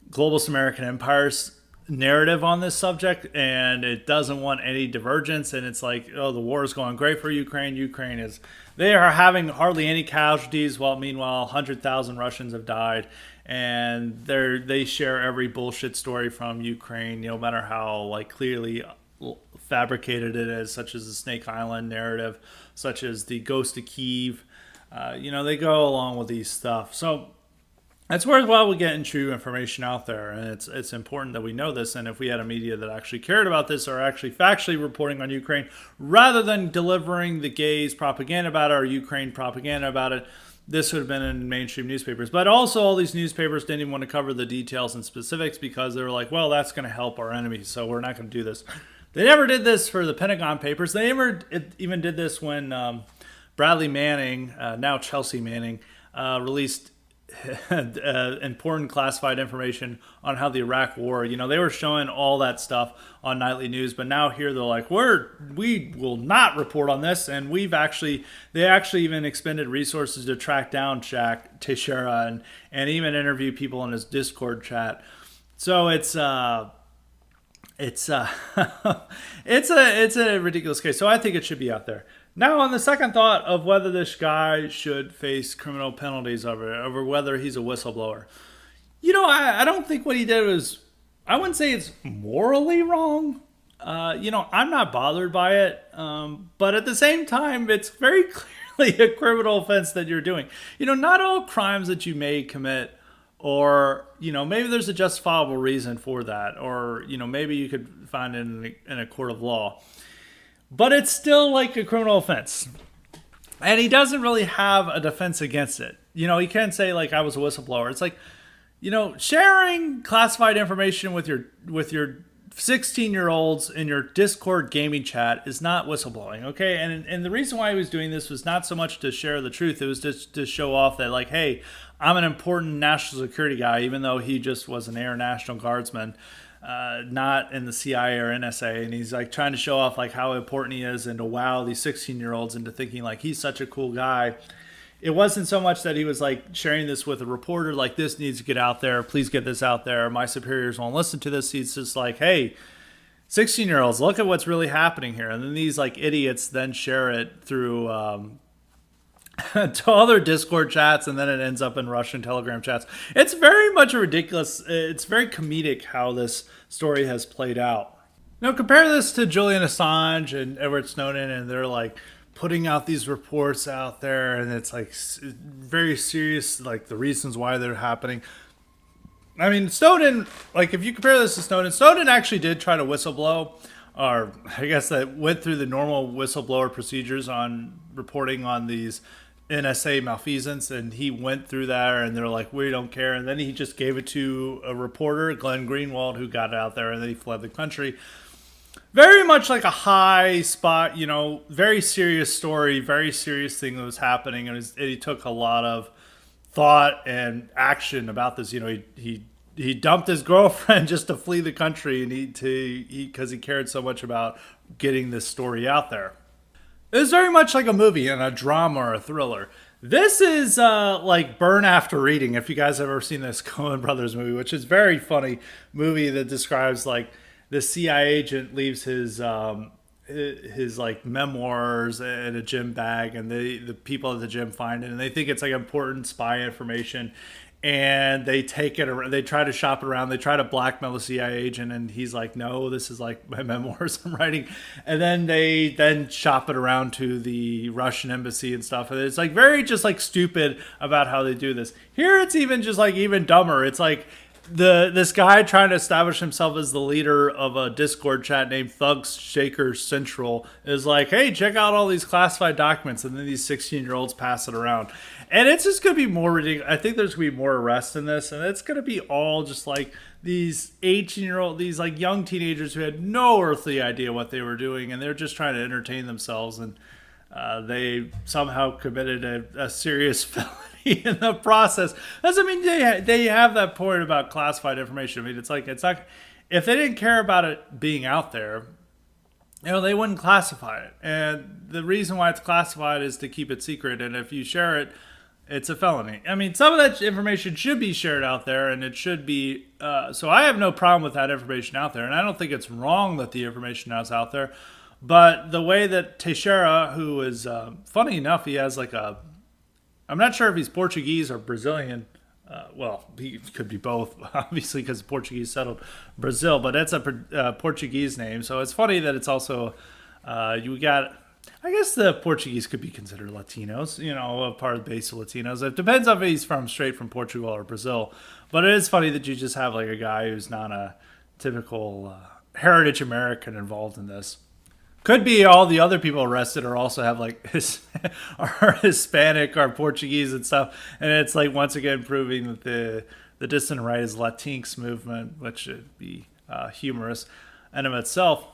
globalist American empire's narrative on this subject, and it doesn't want any divergence. And it's like, oh, the war is going great for Ukraine. They are having hardly any casualties, while meanwhile 100,000 Russians have died, and they share every bullshit story from Ukraine, no matter how clearly fabricated it is, such as the Snake Island narrative, such as the Ghost of Kiev. They go along with these stuff. So it's worthwhile we get true information out there, and it's important that we know this. And if we had a media that actually cared about this, or actually factually reporting on Ukraine, rather than delivering the gays propaganda about it or Ukraine propaganda about it, this would have been in mainstream newspapers. But also, all these newspapers didn't even want to cover the details and specifics, because they were like, well, that's going to help our enemies, so we're not going to do this. They never did this for the Pentagon Papers. They never even did this when Bradley Manning, now Chelsea Manning, released important classified information on how the Iraq war, they were showing all that stuff on nightly news, but now here they're like, we will not report on this. And they actually even expended resources to track down Jack Teixeira and even interview people in his Discord chat. So it's a ridiculous case. So I think it should be out there. Now, on the second thought of whether this guy should face criminal penalties over whether he's a whistleblower, I don't think what he did was, I wouldn't say it's morally wrong. I'm not bothered by it. But at the same time, it's very clearly a criminal offense that you're doing. Not all crimes that you may commit or maybe there's a justifiable reason for that, or maybe you could find it in a court of law, but it's still like a criminal offense, and he doesn't really have a defense against it. He can't say like I was a whistleblower. It's like, sharing classified information with your 16-year-olds in your Discord gaming chat is not whistleblowing, okay? And the reason why he was doing this was not so much to share the truth. It was just to show off that, like, hey, I'm an important national security guy, even though he just was an Air National Guardsman, not in the CIA or NSA. And he's like trying to show off like how important he is and to wow these 16-year-olds into thinking like he's such a cool guy. It wasn't so much that he was like sharing this with a reporter, like this needs to get out there. Please get this out there. My superiors won't listen to this. He's just like, hey, 16-year-olds, look at what's really happening here. And then these like idiots then share it through to other Discord chats, and then it ends up in Russian Telegram chats. It's very much a ridiculous. It's very comedic how this story has played out. Now compare this to Julian Assange and Edward Snowden, and they're like putting out these reports out there, and it's like very serious, like the reasons why they're happening. I mean, Snowden, like if you compare this to Snowden actually did try to whistleblow, or I guess that went through the normal whistleblower procedures on reporting on these NSA malfeasance, and he went through that, and they're like, we don't care. And then he just gave it to a reporter, Glenn Greenwald, who got it out there, and then he fled the country. Very much like a high spot, very serious story, very serious thing that was happening. And he took a lot of thought and action about this. He dumped his girlfriend just to flee the country, and because he cared so much about getting this story out there. It's very much like a movie and a drama or a thriller. This is like Burn After Reading, if you guys have ever seen this Coen Brothers movie, which is a very funny movie that describes like the CIA agent leaves his like memoirs in a gym bag, and the people at the gym find it, and they think it's like important spy information, and they take it around, they try to shop it around, they try to blackmail the CIA agent, and he's like, no, this is like my memoirs I'm writing. And then they shop it around to the Russian embassy and stuff, and it's like very just like stupid about how they do this. Here it's even just like even dumber. It's like this guy trying to establish himself as the leader of a Discord chat named Thugs Shaker Central is like, hey, check out all these classified documents, and then these 16-year-olds pass it around. And it's just going to be more ridiculous. I think there's going to be more arrests in this, and it's going to be all just like these 18-year-old, these like young teenagers who had no earthly idea what they were doing, and they're just trying to entertain themselves, and they somehow committed a serious felony in the process. Doesn't mean they have that point about classified information. I mean, it's not, if they didn't care about it being out there, they wouldn't classify it. And the reason why it's classified is to keep it secret. And if you share it, it's a felony. I mean, some of that information should be shared out there, and it should be. So I have no problem with that information out there, and I don't think it's wrong that the information is out there. But the way that Teixeira, who is, funny enough, he has like I'm not sure if he's Portuguese or Brazilian. Well, he could be both, obviously, because Portuguese settled Brazil. But it's a Portuguese name. So it's funny that it's also, you got, I guess the Portuguese could be considered Latinos, a part of the base of Latinos. It depends if he's straight from Portugal or Brazil. But it is funny that you just have like a guy who's not a typical heritage American involved in this. Could be all the other people arrested or also have like are Hispanic or Portuguese and stuff. And it's like once again proving that the dissident right is Latinx movement, which should be humorous in of itself.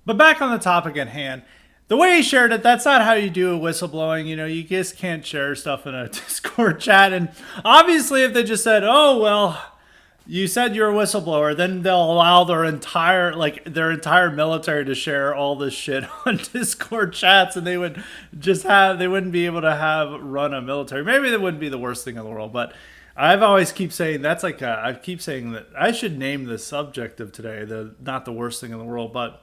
But back on the topic at hand, the way he shared it, that's not how you do whistleblowing. You just can't share stuff in a Discord chat. And obviously if they just said, oh, well, you said you're a whistleblower, then they'll allow their entire military to share all this shit on Discord chats, and they wouldn't be able to run a military. Maybe that wouldn't be the worst thing in the world, but I've always keep saying I keep saying that I should name the subject of today not the worst thing in the world, but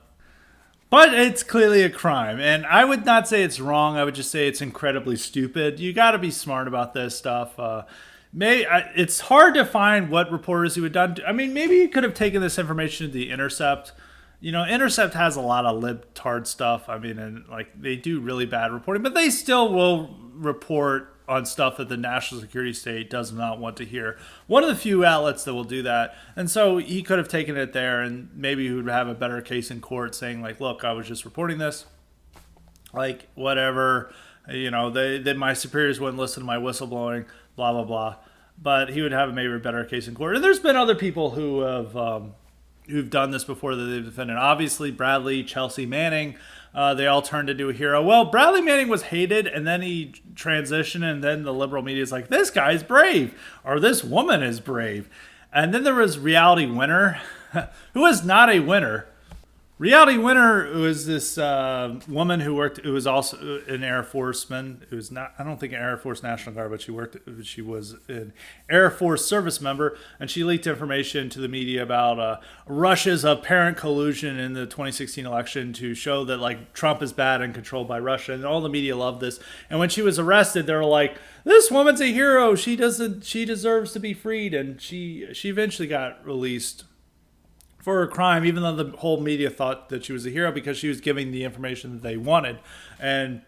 it's clearly a crime, and I would not say it's wrong. I would just say it's incredibly stupid. You got to be smart about this stuff. It's hard to find what reporters he would have done. I mean, maybe he could have taken this information to the Intercept. Intercept has a lot of libtard stuff. I mean, and like they do really bad reporting, but they still will report on stuff that the national security state does not want to hear. One of the few outlets that will do that. And so he could have taken it there, and maybe he would have a better case in court saying, like, look, I was just reporting this. Like, whatever, my superiors wouldn't listen to my whistleblowing, blah, blah, blah. But he would have maybe a better case in court. And there's been other people who have who've done this before that they've defended. Obviously, Bradley, Chelsea Manning, they all turned into a hero. Well, Bradley Manning was hated, and then he transitioned, and then the liberal media is like, this guy's brave, or this woman is brave. And then there was Reality Winner, who was not a winner. Reality Winner was this woman who was also an Air Forceman. It was not, I don't think an Air Force National Guard, but she was an Air Force service member, and she leaked information to the media about Russia's apparent collusion in the 2016 election to show that like Trump is bad and controlled by Russia, and all the media loved this. And when she was arrested, they were like, "This woman's a hero. She deserves to be freed," and she eventually got released for her crime, even though the whole media thought that she was a hero because she was giving the information that they wanted, and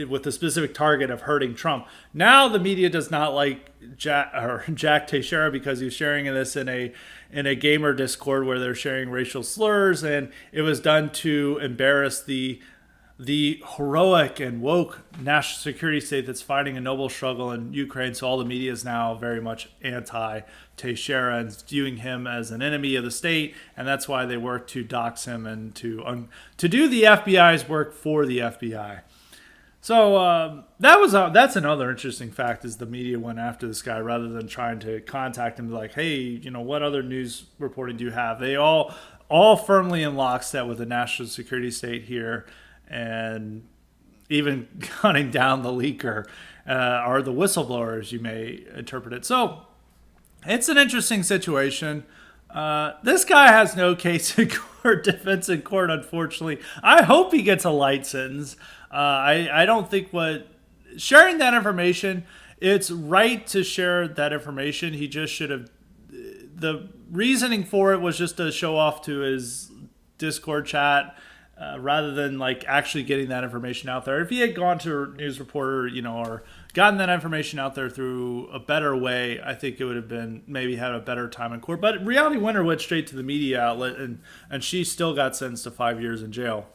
with the specific target of hurting Trump. Now the media does not like Jack Teixeira because he was sharing this in a gamer Discord where they're sharing racial slurs, and it was done to embarrass the heroic and woke national security state that's fighting a noble struggle in Ukraine. So all the media is now very much anti-Teixeira and viewing him as an enemy of the state, and that's why they work to dox him and to do the FBI's work for the FBI. So that's another interesting fact, is the media went after this guy rather than trying to contact him, like, hey, what other news reporting do you have? They all firmly in lockstep with the national security state here, and even cutting down the leaker or the whistleblower, as you may interpret it. So it's an interesting situation. This guy has no case in court, defense in court, unfortunately. I hope he gets a light sentence. I don't think sharing that information, it's right to share that information. He just should have, the reasoning for it was just to show off to his Discord chat, rather than like actually getting that information out there. If he had gone to a news reporter, or gotten that information out there through a better way, I think it would have been maybe had a better time in court. But Reality Winner went straight to the media outlet, and she still got sentenced to 5 years in jail.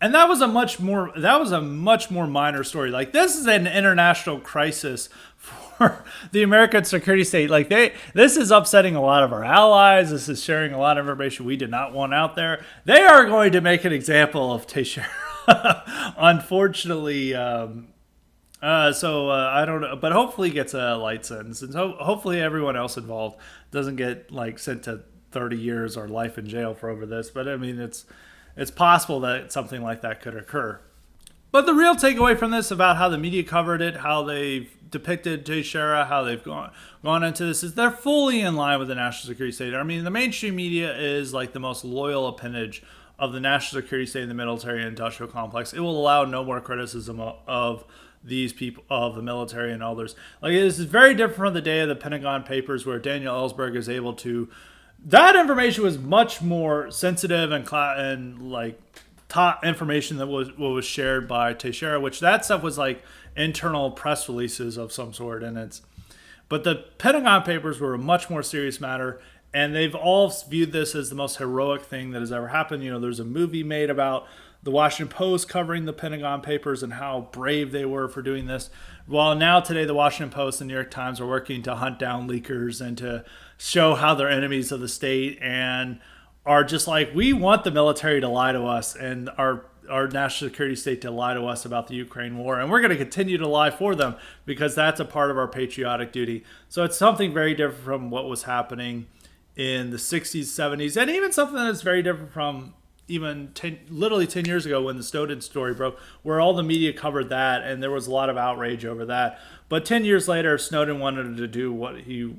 And that was a much more minor story. Like, this is an international crisis for the American security state. Like, this is upsetting a lot of our allies. This is sharing a lot of information we did not want out there. They are going to make an example of Teixeira, unfortunately. I don't know, but hopefully he gets a light sentence, and so hopefully everyone else involved doesn't get like sent to 30 years or life in jail for over this. But I mean, it's possible that something like that could occur. But the real takeaway from this about how the media covered it, how they've depicted Teixeira, how they've gone into this, is they're fully in line with the national security state. I mean, the mainstream media is like the most loyal appendage of the national security state and the military and industrial complex. It will allow no more criticism of these people, of the military and others. Like, this is very different from the day of the Pentagon Papers, where Daniel Ellsberg is able to. That information was much more sensitive and like top information that was shared by Teixeira, which that stuff was like internal press releases of some sort, but the Pentagon Papers were a much more serious matter, and they've all viewed this as the most heroic thing that has ever happened. There's a movie made about the Washington Post covering the Pentagon Papers and how brave they were for doing this. Well, now today the Washington Post and New York Times are working to hunt down leakers and to show how they're enemies of the state and are just like, we want the military to lie to us and our national security state to lie to us about the Ukraine war. And we're going to continue to lie for them because that's a part of our patriotic duty. So it's something very different from what was happening in the 60s, 70s, and even something that's very different from even literally 10 years ago when the Snowden story broke, where all the media covered that and there was a lot of outrage over that. But 10 years later, if Snowden wanted to do what he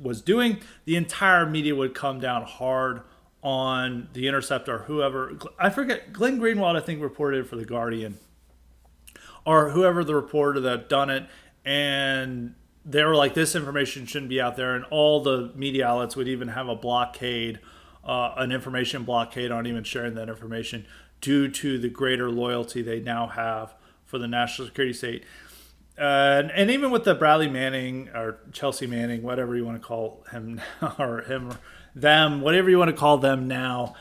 was doing, the entire media would come down hard on The Intercept or whoever. I forget, Glenn Greenwald, I think, reported for The Guardian, or whoever the reporter that done it, and they were like, this information shouldn't be out there, and all the media outlets would even have a blockade, an information blockade on even sharing that information due to the greater loyalty they now have for the national security state. And even with the Bradley Manning or Chelsea Manning, whatever you want to call him now, or him or them, whatever you want to call them now,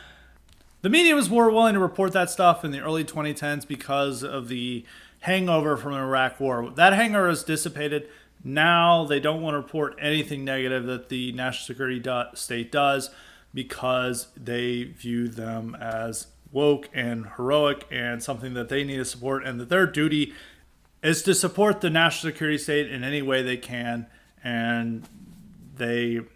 the media was more willing to report that stuff in the early 2010s because of the hangover from the Iraq War. That hangover is dissipated. Now they don't want to report anything negative that the national security state does because they view them as woke and heroic and something that they need to support, and that their duty is to support the national security state in any way they can. And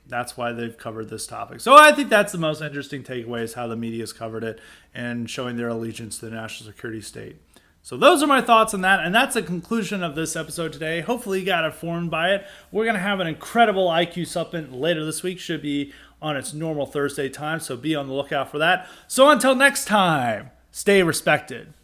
that's why they've covered this topic. So I think that's the most interesting takeaway, is how the media's covered it and showing their allegiance to the national security state. So those are my thoughts on that, and that's the conclusion of this episode today. Hopefully you got informed by it. We're going to have an incredible IQ supplement later this week. Should be on its normal Thursday time, so be on the lookout for that. So until next time, stay respected.